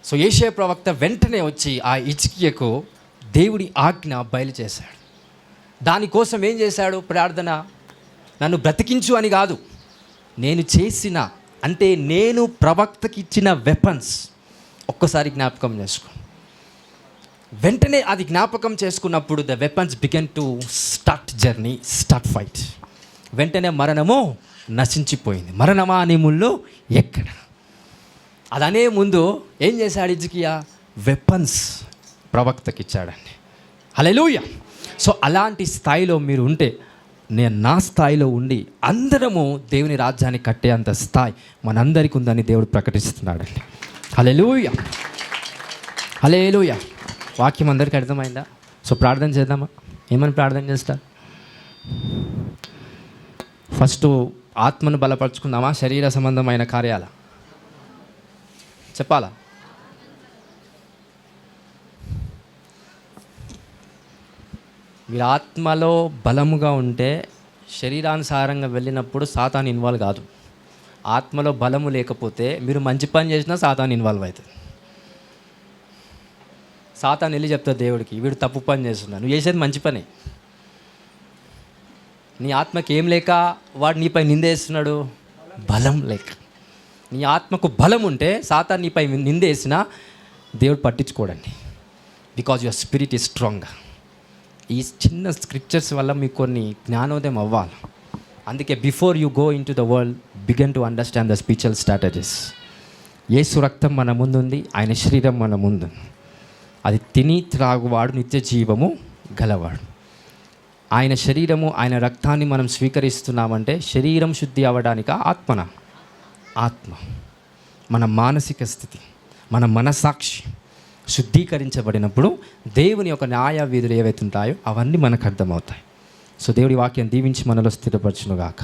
సో ఏషియా ప్రవక్త వెంటనే వచ్చి ఆ హిజ్కియాకు దేవుడి ఆజ్ఞ బయలు చేశాడు. దానికోసం ఏం చేశాడు? ప్రార్థన. నన్ను బ్రతికించు అని కాదు, నేను చేసిన, అంటే నేను ప్రవక్తకి ఇచ్చిన వెపన్స్ ఒక్కసారి జ్ఞాపకం చేసుకో. వెంటనే అది జ్ఞాపకం చేసుకున్నప్పుడు the weapons began to start journey, start fight. వెంటనే మరణము నశించిపోయింది. మరణమా నీ ముళ్ళు ఎక్కడ? అదనే ముందు ఏం చేశాడు హిజ్కియా? వెపన్స్ ప్రవక్తకి ఇచ్చాడండి. హల్లెలూయా. సో అలాంటి స్థాయిలో మీరు ఉంటే, నేను నా స్థాయిలో ఉండి అందరము దేవుని రాజ్యాన్ని కట్టే అంత స్థాయి మనందరికీ ఉందని దేవుడు ప్రకటిస్తున్నాడండి. హల్లెలూయా, హల్లెలూయా. వాక్యం అందరికీ అర్థమైందా? సో ప్రార్థన చేద్దామా? ఏమని ప్రార్థన చేస్తారు? ఫస్ట్ ఆత్మను బలపరుచుకుందామా? శరీర సంబంధమైన కార్యాల చెప్పాలా? మీరు ఆత్మలో బలముగా ఉంటే శరీరానుసారంగా వెళ్ళినప్పుడు సాతాను ఇన్వాల్వ్ కాదు. ఆత్మలో బలము లేకపోతే మీరు మంచి పని చేసినా సాతాను ఇన్వాల్వ్ అవుతుంది. సాతాను వెళ్ళి చెప్తాడు దేవుడికి, వీడు తప్పు పని చేస్తున్నాడు, నువ్వు చేసేది మంచి పని. నీ ఆత్మకి ఏం లేక వాడు నీపై నిందేస్తున్నాడు? బలం లేక. నీ ఆత్మకు బలం ఉంటే సాతాను నీపై నిందేసినా దేవుడు పట్టించుకోడండి. Because your spirit is strong. ఈ చిన్న స్క్రిప్చర్స్ వల్ల మీకు కొన్ని జ్ఞానోదయం అవ్వాలి. అందుకే before you go in to the world began to understand the spiritual strategies. యేసు రక్తం మన ముందుంది, ఆయన శరీరం మన ముందు. అది తిని త్రాగువాడు నిత్య జీవము గలవాడు. ఆయన శరీరము, ఆయన రక్తాన్ని మనం స్వీకరిస్తున్నామంటే శరీరం శుద్ధి అవ్వడానిక ఆత్మ మన మానసిక స్థితి, మన మనసాక్షి శుద్ధీకరించబడినప్పుడు దేవుని యొక్క న్యాయ విధులు ఏవైతే ఉంటాయో అవన్నీ మనకు అర్థమవుతాయి. సో దేవుడి వాక్యం దీవించి మనలో స్థిరపరచునుగాక.